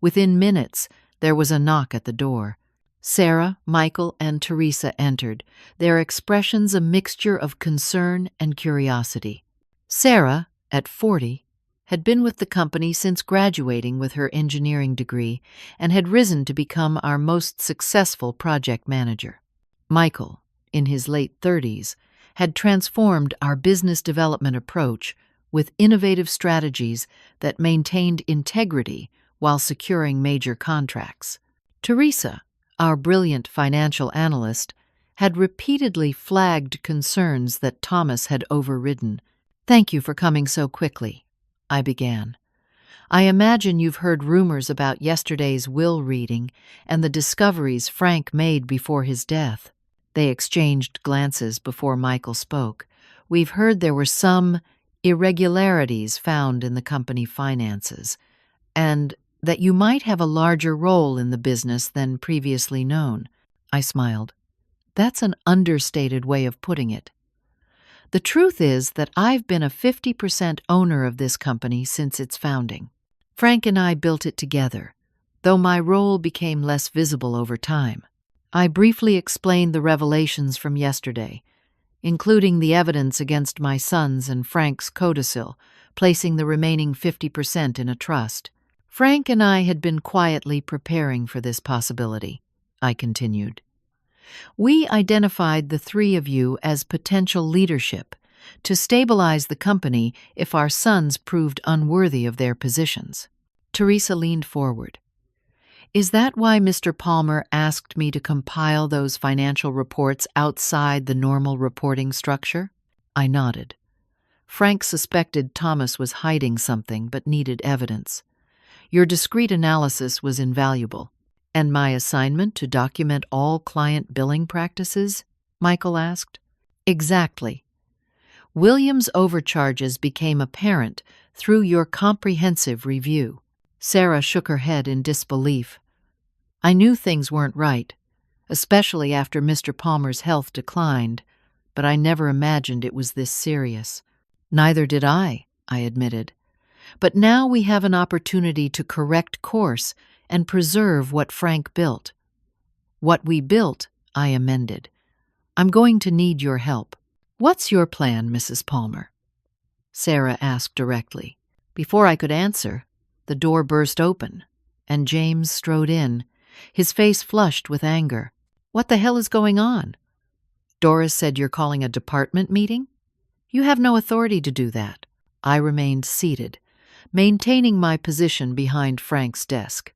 Within minutes, there was a knock at the door. Sarah, Michael, and Teresa entered, their expressions a mixture of concern and curiosity. Sarah, at 40, had been with the company since graduating with her engineering degree and had risen to become our most successful project manager. Michael, in his late 30s, had transformed our business development approach with innovative strategies that maintained integrity while securing major contracts. Teresa, our brilliant financial analyst, had repeatedly flagged concerns that Thomas had overridden. "Thank you for coming so quickly," I began. I imagine you've heard rumors about yesterday's will reading and the discoveries Frank made before his death." They exchanged glances before Michael spoke. "We've heard there were some irregularities found in the company finances, and that you might have a larger role in the business than previously known." I smiled. "That's an understated way of putting it. The truth is that I've been a 50% owner of this company since its founding. Frank and I built it together, though my role became less visible over time." I briefly explained the revelations from yesterday, including the evidence against my sons and Frank's codicil, placing the remaining 50% in a trust. "Frank and I had been quietly preparing for this possibility," I continued. "We identified the three of you as potential leadership to stabilize the company if our sons proved unworthy of their positions." Teresa leaned forward. "Is that why Mr. Palmer asked me to compile those financial reports outside the normal reporting structure?" I nodded. Frank suspected Thomas was hiding something but needed evidence. "Your discreet analysis was invaluable." "And my assignment to document all client billing practices?" Michael asked. "Exactly. William's overcharges became apparent through your comprehensive review." Sarah shook her head in disbelief. "I knew things weren't right, especially after Mr. Palmer's health declined, but I never imagined it was this serious." "Neither did I admitted. "But now we have an opportunity to correct course and preserve what Frank built." "What we built," I amended. "I'm going to need your help." "What's your plan, Mrs. Palmer?" Sarah asked directly. Before I could answer, the door burst open, and James strode in, his face flushed with anger. "What the hell is going on? Doris said you're calling a department meeting? You have no authority to do that." I remained seated, maintaining my position behind Frank's desk.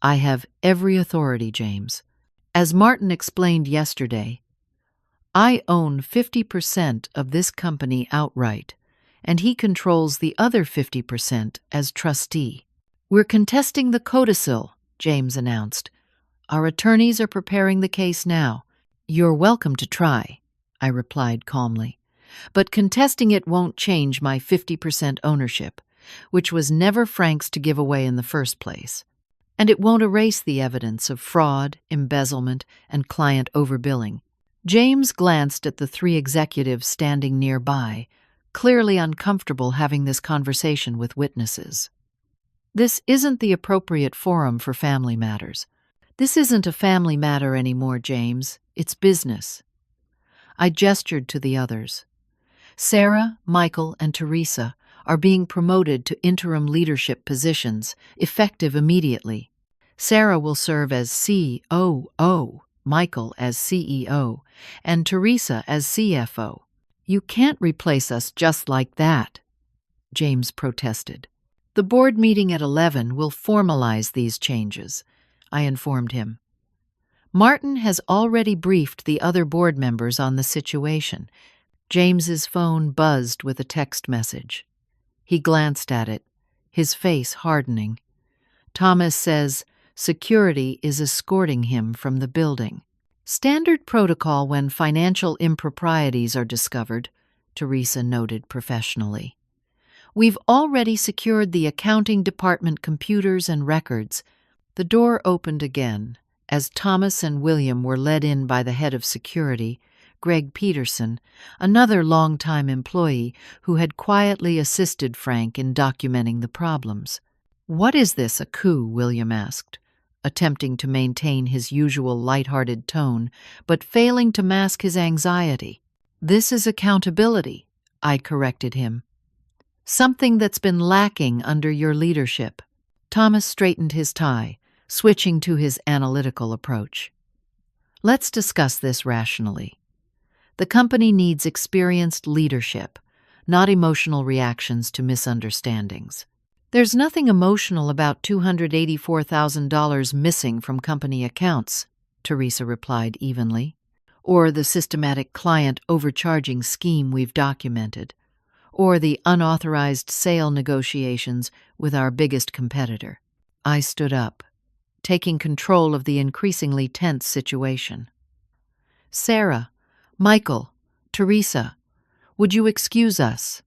"I have every authority, James. As Martin explained yesterday, I own 50% of this company outright, and he controls the other 50% as trustee." "We're contesting the codicil," James announced. "Our attorneys are preparing the case now." "You're welcome to try," I replied calmly. "But contesting it won't change my 50% ownership, which was never Frank's to give away in the first place. And it won't erase the evidence of fraud, embezzlement, and client overbilling." James glanced at the three executives standing nearby, clearly uncomfortable having this conversation with witnesses. "This isn't the appropriate forum for family matters." "This isn't a family matter anymore, James. It's business." I gestured to the others. "Sarah, Michael, and Teresa are being promoted to interim leadership positions, effective immediately. Sarah will serve as COO, Michael as CEO, and Teresa as CFO. "You can't replace us just like that," James protested. "The board meeting at 11 will formalize these changes," I informed him. "Martin has already briefed the other board members on the situation." James's phone buzzed with a text message. He glanced at it, his face hardening. "Thomas says security is escorting him from the building." "Standard protocol when financial improprieties are discovered," Teresa noted professionally. "We've already secured the accounting department computers and records." The door opened again as Thomas and William were led in by the head of security, Greg Peterson, another longtime employee who had quietly assisted Frank in documenting the problems. "What is this, a coup?" William asked, attempting to maintain his usual light-hearted tone, but failing to mask his anxiety. "This is accountability," I corrected him. "Something that's been lacking under your leadership." Thomas straightened his tie, switching to his analytical approach. "Let's discuss this rationally. The company needs experienced leadership, not emotional reactions to misunderstandings." "There's nothing emotional about $284,000 missing from company accounts," Teresa replied evenly, "or the systematic client overcharging scheme we've documented, or the unauthorized sale negotiations with our biggest competitor. I stood up, taking control of the increasingly tense situation. Sarah, Michael, Teresa, would you excuse us?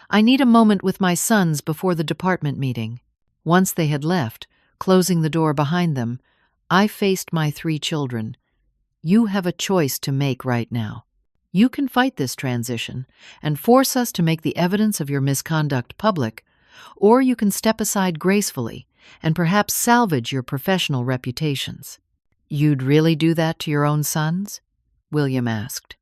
I need a moment with my sons before the department meeting. Once they had left, closing the door behind them, I faced my 3 children. You have a choice to make right now. You can fight this transition and force us to make the evidence of your misconduct public, or you can step aside gracefully and perhaps salvage your professional reputations. You'd really do that to your own sons? William asked,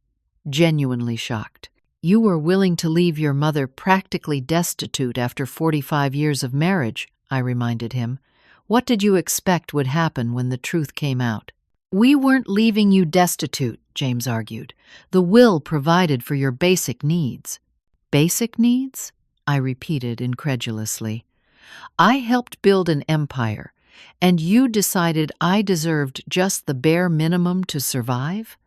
genuinely shocked. You were willing to leave your mother practically destitute after 45 years of marriage, I reminded him. What did you expect would happen when the truth came out? We weren't leaving you destitute, James argued. The will provided for your basic needs. Basic needs? I repeated incredulously. I helped build an empire, and you decided I deserved just the bare minimum to survive?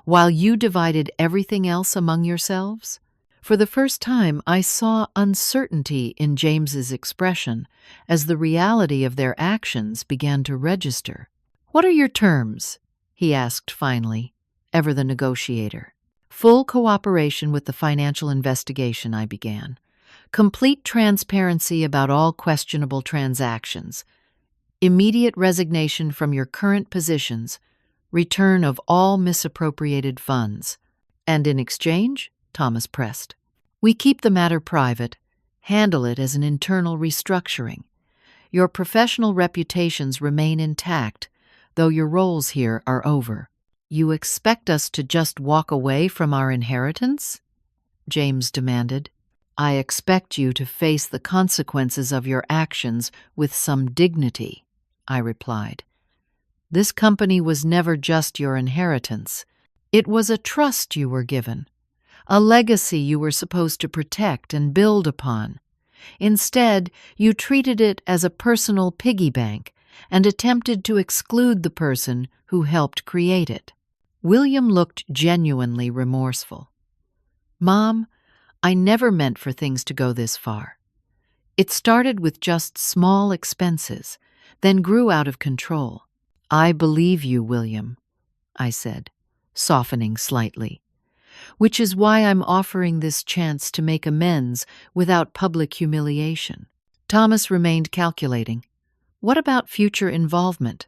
While you divided everything else among yourselves? For the first time, I saw uncertainty in James's expression as the reality of their actions began to register. What are your terms? He asked finally, ever the negotiator. Full cooperation with the financial investigation, I began. Complete transparency about all questionable transactions. Immediate resignation from your current positions. Return of all misappropriated funds. And in exchange, Thomas pressed, we keep the matter private, handle it as an internal restructuring. Your professional reputations remain intact, though your roles here are over. You expect us to just walk away from our inheritance? James demanded. I expect you to face the consequences of your actions with some dignity, I replied. This company was never just your inheritance. It was a trust you were given, a legacy you were supposed to protect and build upon. Instead, you treated it as a personal piggy bank and attempted to exclude the person who helped create it. William looked genuinely remorseful. Mom, I never meant for things to go this far. It started with just small expenses, then grew out of control. I believe you, William, I said, softening slightly, which is why I'm offering this chance to make amends without public humiliation. Thomas remained calculating. What about future involvement?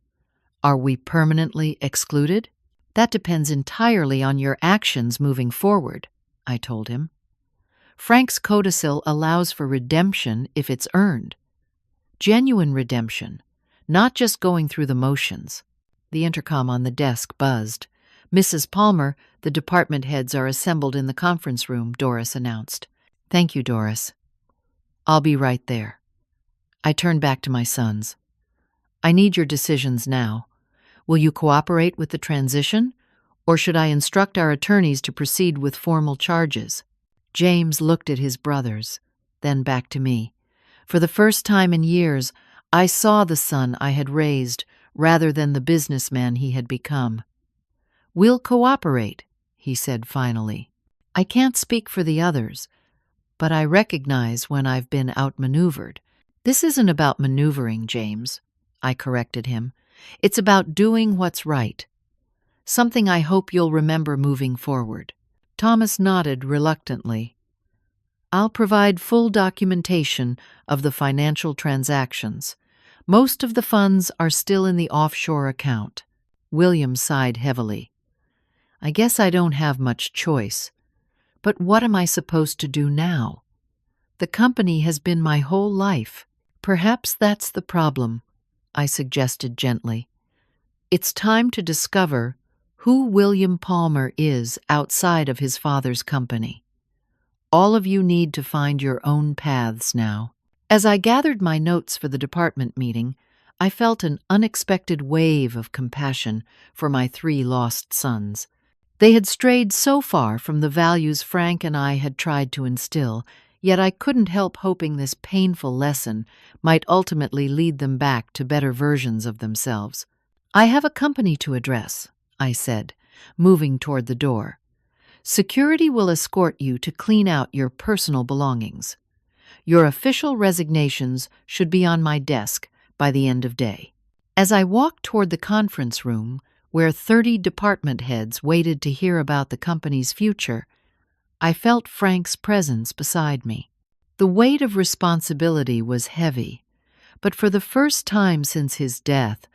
Are we permanently excluded? That depends entirely on your actions moving forward, I told him. Frank's codicil allows for redemption if it's earned. Genuine redemption, not just going through the motions. The intercom on the desk buzzed. Mrs. Palmer, the department heads are assembled in the conference room, Doris announced. Thank you, Doris. I'll be right there. I turned back to my sons. I need your decisions now. Will you cooperate with the transition, or should I instruct our attorneys to proceed with formal charges? James looked at his brothers, then back to me. For the first time in years, I saw the son I had raised rather than the businessman he had become. We'll cooperate, he said finally. I can't speak for the others, but I recognize when I've been outmaneuvered. This isn't about maneuvering, James, I corrected him. It's about doing what's right. Something I hope you'll remember moving forward. Thomas nodded reluctantly. I'll provide full documentation of the financial transactions. Most of the funds are still in the offshore account. William sighed heavily. I guess I don't have much choice. But what am I supposed to do now? The company has been my whole life. Perhaps that's the problem, I suggested gently. It's time to discover who William Palmer is outside of his father's company. All of you need to find your own paths now. As I gathered my notes for the department meeting, I felt an unexpected wave of compassion for my 3 lost sons. They had strayed so far from the values Frank and I had tried to instill, yet I couldn't help hoping this painful lesson might ultimately lead them back to better versions of themselves. I have a company to address, I said, moving toward the door. Security will escort you to clean out your personal belongings. Your official resignations should be on my desk by the end of day." As I walked toward the conference room, where 30 department heads waited to hear about the company's future, I felt Frank's presence beside me. The weight of responsibility was heavy, but for the first time since his death,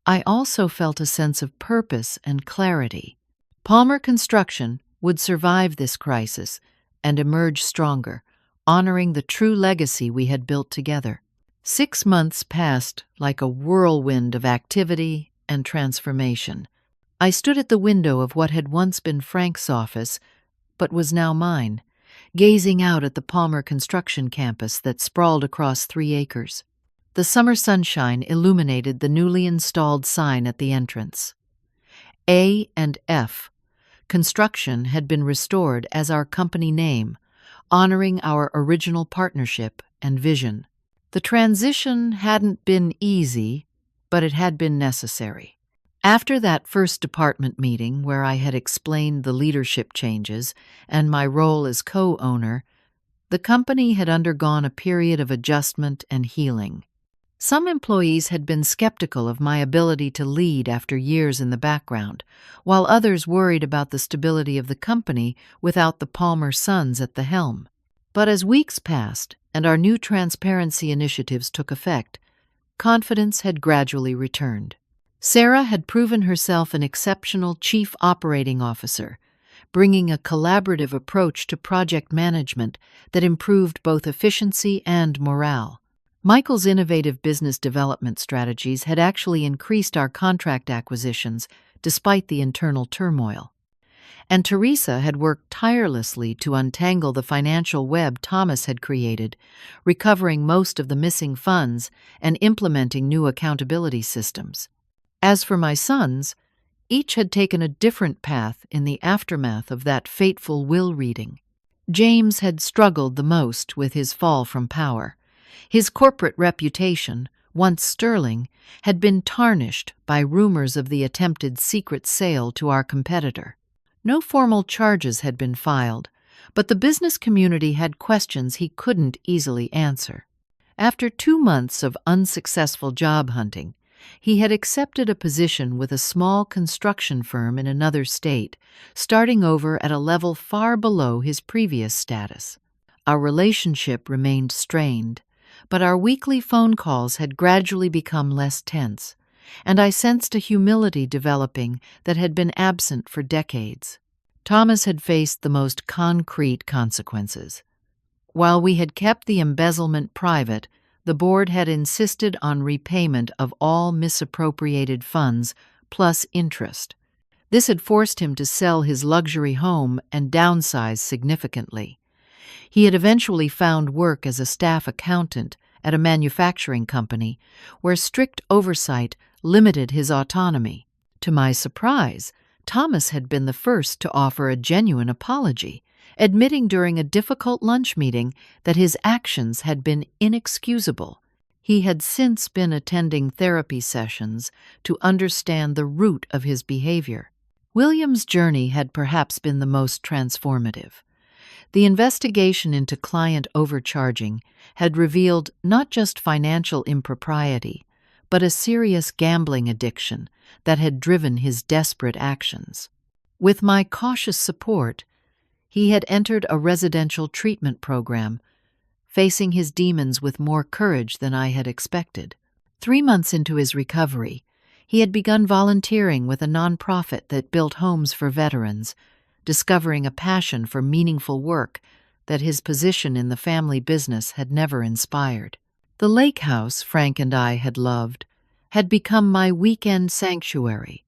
I also felt a sense of purpose and clarity. Palmer Construction would survive this crisis and emerge stronger, honoring the true legacy we had built together. 6 months passed like a whirlwind of activity and transformation. I stood at the window of what had once been Frank's office, but was now mine, gazing out at the Palmer Construction campus that sprawled across 3 acres. The summer sunshine illuminated the newly installed sign at the entrance. A and F, Construction, had been restored as our company name, honoring our original partnership and vision. The transition hadn't been easy, but it had been necessary. After that first department meeting where I had explained the leadership changes and my role as co-owner, the company had undergone a period of adjustment and healing. Some employees had been skeptical of my ability to lead after years in the background, while others worried about the stability of the company without the Palmer sons at the helm. But as weeks passed and our new transparency initiatives took effect, confidence had gradually returned. Sarah had proven herself an exceptional chief operating officer, bringing a collaborative approach to project management that improved both efficiency and morale. Michael's innovative business development strategies had actually increased our contract acquisitions despite the internal turmoil. And Teresa had worked tirelessly to untangle the financial web Thomas had created, recovering most of the missing funds and implementing new accountability systems. As for my sons, each had taken a different path in the aftermath of that fateful will reading. James had struggled the most with his fall from power. His corporate reputation, once sterling, had been tarnished by rumors of the attempted secret sale to our competitor. No formal charges had been filed, but the business community had questions he couldn't easily answer. After 2 months of unsuccessful job hunting, he had accepted a position with a small construction firm in another state, starting over at a level far below his previous status. Our relationship remained strained, but our weekly phone calls had gradually become less tense, and I sensed a humility developing that had been absent for decades. Thomas had faced the most concrete consequences. While we had kept the embezzlement private, the board had insisted on repayment of all misappropriated funds plus interest. This had forced him to sell his luxury home and downsize significantly. He had eventually found work as a staff accountant at a manufacturing company, where strict oversight limited his autonomy. To my surprise, Thomas had been the first to offer a genuine apology, admitting during a difficult lunch meeting that his actions had been inexcusable. He had since been attending therapy sessions to understand the root of his behavior. William's journey had perhaps been the most transformative. The investigation into client overcharging had revealed not just financial impropriety, but a serious gambling addiction that had driven his desperate actions. With my cautious support, he had entered a residential treatment program, facing his demons with more courage than I had expected. 3 months into his recovery, he had begun volunteering with a nonprofit that built homes for veterans, discovering a passion for meaningful work that his position in the family business had never inspired. The lake house Frank and I had loved had become my weekend sanctuary,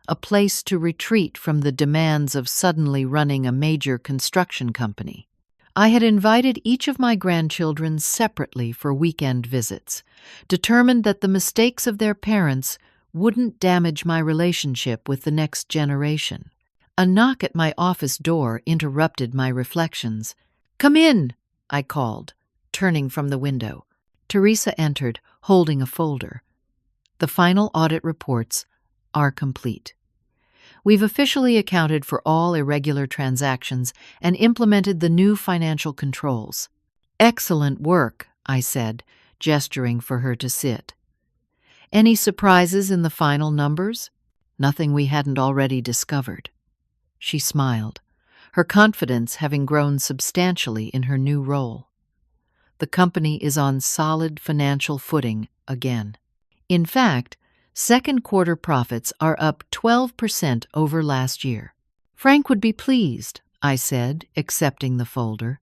a place to retreat from the demands of suddenly running a major construction company. I had invited each of my grandchildren separately for weekend visits, determined that the mistakes of their parents wouldn't damage my relationship with the next generation. A knock at my office door interrupted my reflections. "Come in," I called, turning from the window. Teresa entered, holding a folder. "The final audit reports are complete. We've officially accounted for all irregular transactions and implemented the new financial controls. Excellent work, I said, gesturing for her to sit. Any surprises in the final numbers? Nothing we hadn't already discovered. She smiled, her confidence having grown substantially in her new role. The company is on solid financial footing again. In fact, second quarter profits are up 12% over last year. Frank would be pleased, I said, accepting the folder.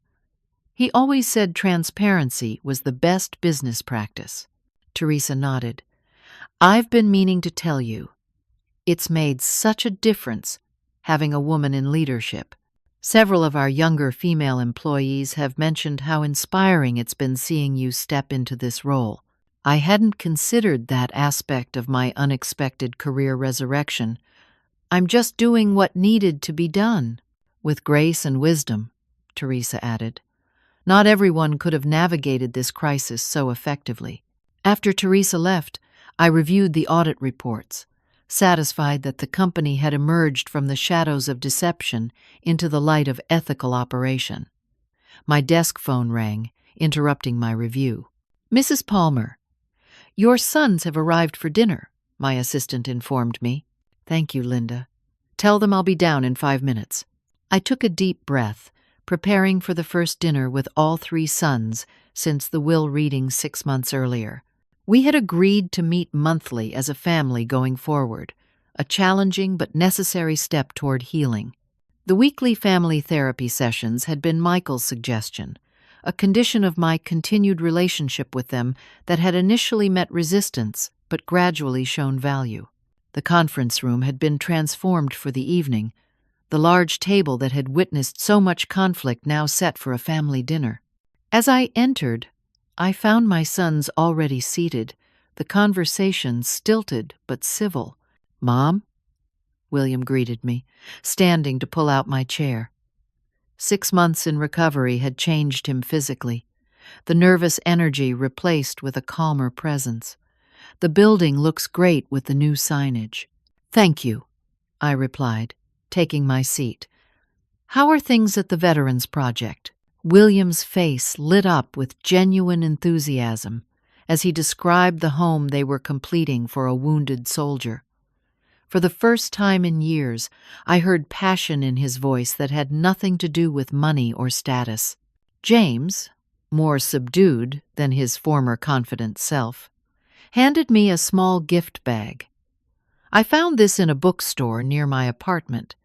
He always said transparency was the best business practice. Teresa nodded. I've been meaning to tell you. It's made such a difference having a woman in leadership. Several of our younger female employees have mentioned how inspiring it's been seeing you step into this role. I hadn't considered that aspect of my unexpected career resurrection. I'm just doing what needed to be done. With grace and wisdom, Teresa added. Not everyone could have navigated this crisis so effectively. After Teresa left, I reviewed the audit reports, satisfied that the company had emerged from the shadows of deception into the light of ethical operation. My desk phone rang, interrupting my review. Mrs. Palmer, your sons have arrived for dinner, my assistant informed me. Thank you, Linda. Tell them I'll be down in 5 minutes. I took a deep breath, preparing for the first dinner with all 3 sons since the will reading 6 months earlier. We had agreed to meet monthly as a family going forward, a challenging but necessary step toward healing. The weekly family therapy sessions had been Michael's suggestion, a condition of my continued relationship with them that had initially met resistance but gradually shown value. The conference room had been transformed for the evening, the large table that had witnessed so much conflict now set for a family dinner. As I entered, I found my sons already seated, the conversation stilted but civil. Mom? William greeted me, standing to pull out my chair. 6 months in recovery had changed him physically, the nervous energy replaced with a calmer presence. The building looks great with the new signage. Thank you, I replied, taking my seat. How are things at the Veterans Project? William's face lit up with genuine enthusiasm as he described the home they were completing for a wounded soldier. For the first time in years, I heard passion in his voice that had nothing to do with money or status. James, more subdued than his former confident self, handed me a small gift bag. I found this in a bookstore near my apartment.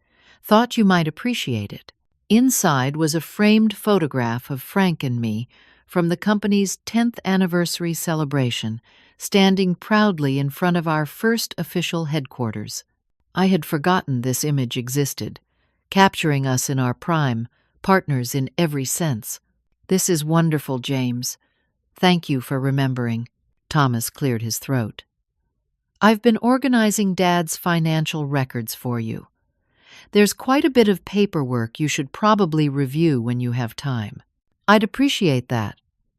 Thought you might appreciate it. Inside was a framed photograph of Frank and me from the company's 10th anniversary celebration, standing proudly in front of our first official headquarters. I had forgotten this image existed, capturing us in our prime, partners in every sense. This is wonderful, James. Thank you for remembering. Thomas cleared his throat. I've been organizing Dad's financial records for you. There's quite a bit of paperwork you should probably review when you have time. I'd appreciate that,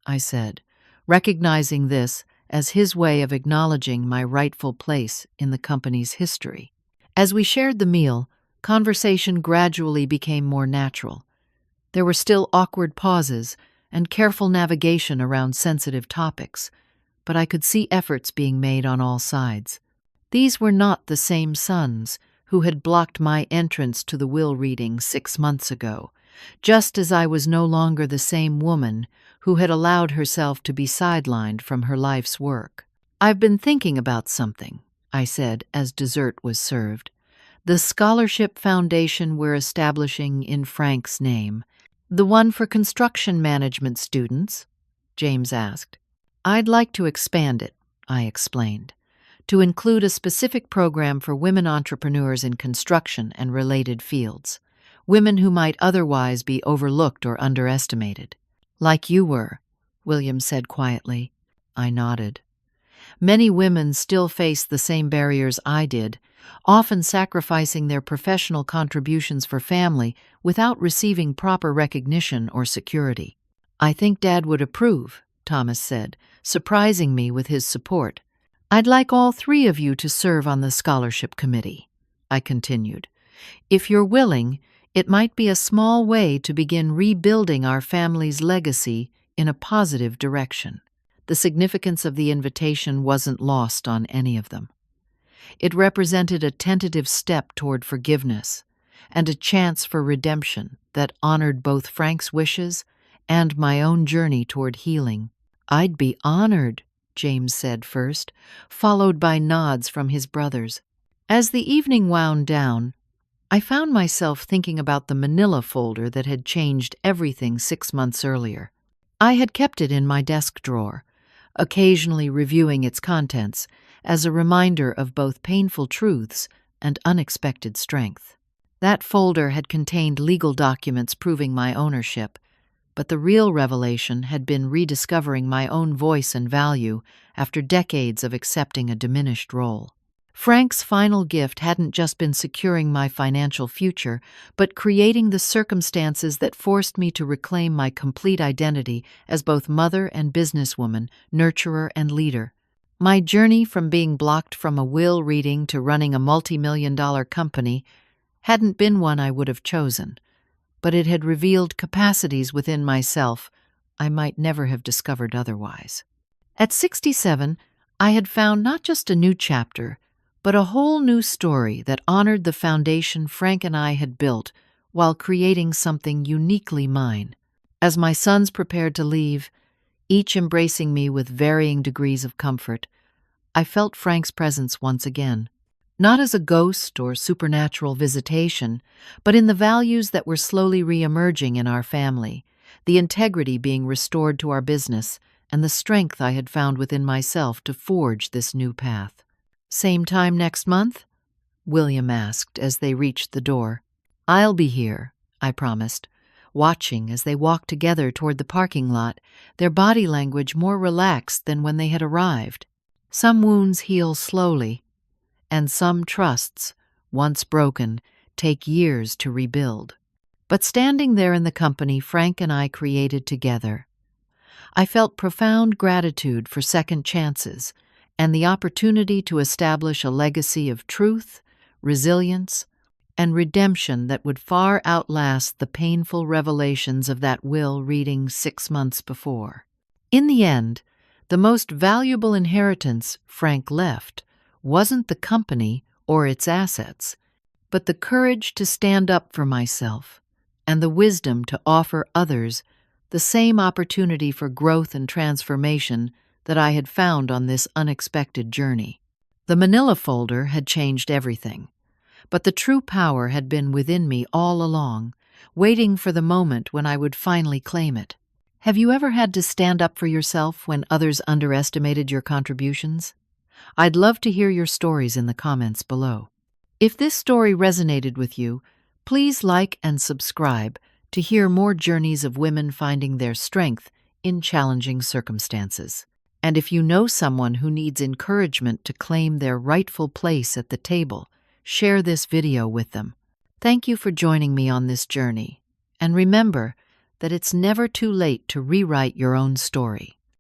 I said, recognizing this as his way of acknowledging my rightful place in the company's history. As we shared the meal, conversation gradually became more natural. There were still awkward pauses and careful navigation around sensitive topics, but I could see efforts being made on all sides. These were not the same sons who had blocked my entrance to the will reading 6 months ago, just as I was no longer the same woman who had allowed herself to be sidelined from her life's work. I've been thinking about something, I said as dessert was served. The scholarship foundation we're establishing in Frank's name, the one for construction management students? James asked. I'd like to expand it, I explained, to include a specific program for women entrepreneurs in construction and related fields, women who might otherwise be overlooked or underestimated. Like you were, William said quietly. I nodded. Many women still face the same barriers I did, often sacrificing their professional contributions for family without receiving proper recognition or security. I think Dad would approve, Thomas said, surprising me with his support. I'd like all 3 of you to serve on the scholarship committee, I continued, If you're willing, it might be a small way to begin rebuilding our family's legacy in a positive direction." The significance of the invitation wasn't lost on any of them. It represented a tentative step toward forgiveness and a chance for redemption that honored both Frank's wishes and my own journey toward healing. "I'd be honored," James said first, followed by nods from his brothers. As the evening wound down, I found myself thinking about the manila folder that had changed everything 6 months earlier. I had kept it in my desk drawer, occasionally reviewing its contents as a reminder of both painful truths and unexpected strength. That folder had contained legal documents proving my ownership, but the real revelation had been rediscovering my own voice and value after decades of accepting a diminished role. Frank's final gift hadn't just been securing my financial future, but creating the circumstances that forced me to reclaim my complete identity as both mother and businesswoman, nurturer and leader. My journey from being blocked from a will reading to running a multi-million-dollar company hadn't been one I would have chosen, but it had revealed capacities within myself I might never have discovered otherwise. At 67, I had found not just a new chapter, but a whole new story that honored the foundation Frank and I had built while creating something uniquely mine. As my sons prepared to leave, each embracing me with varying degrees of comfort, I felt Frank's presence once again. Not as a ghost or supernatural visitation, but in the values that were slowly re-emerging in our family, the integrity being restored to our business, and the strength I had found within myself to forge this new path. "Same time next month?" William asked as they reached the door. "I'll be here," I promised, watching as they walked together toward the parking lot, their body language more relaxed than when they had arrived. Some wounds heal slowly, and some trusts, once broken, take years to rebuild. But standing there in the company Frank and I created together, I felt profound gratitude for second chances and the opportunity to establish a legacy of truth, resilience, and redemption that would far outlast the painful revelations of that will reading 6 months before. In the end, the most valuable inheritance Frank left wasn't the company or its assets, but the courage to stand up for myself and the wisdom to offer others the same opportunity for growth and transformation that I had found on this unexpected journey. The manila folder had changed everything, but the true power had been within me all along, waiting for the moment when I would finally claim it. Have you ever had to stand up for yourself when others underestimated your contributions? I'd love to hear your stories in the comments below. If this story resonated with you, please like and subscribe to hear more journeys of women finding their strength in challenging circumstances. And if you know someone who needs encouragement to claim their rightful place at the table, share this video with them. Thank you for joining me on this journey, and remember that it's never too late to rewrite your own story.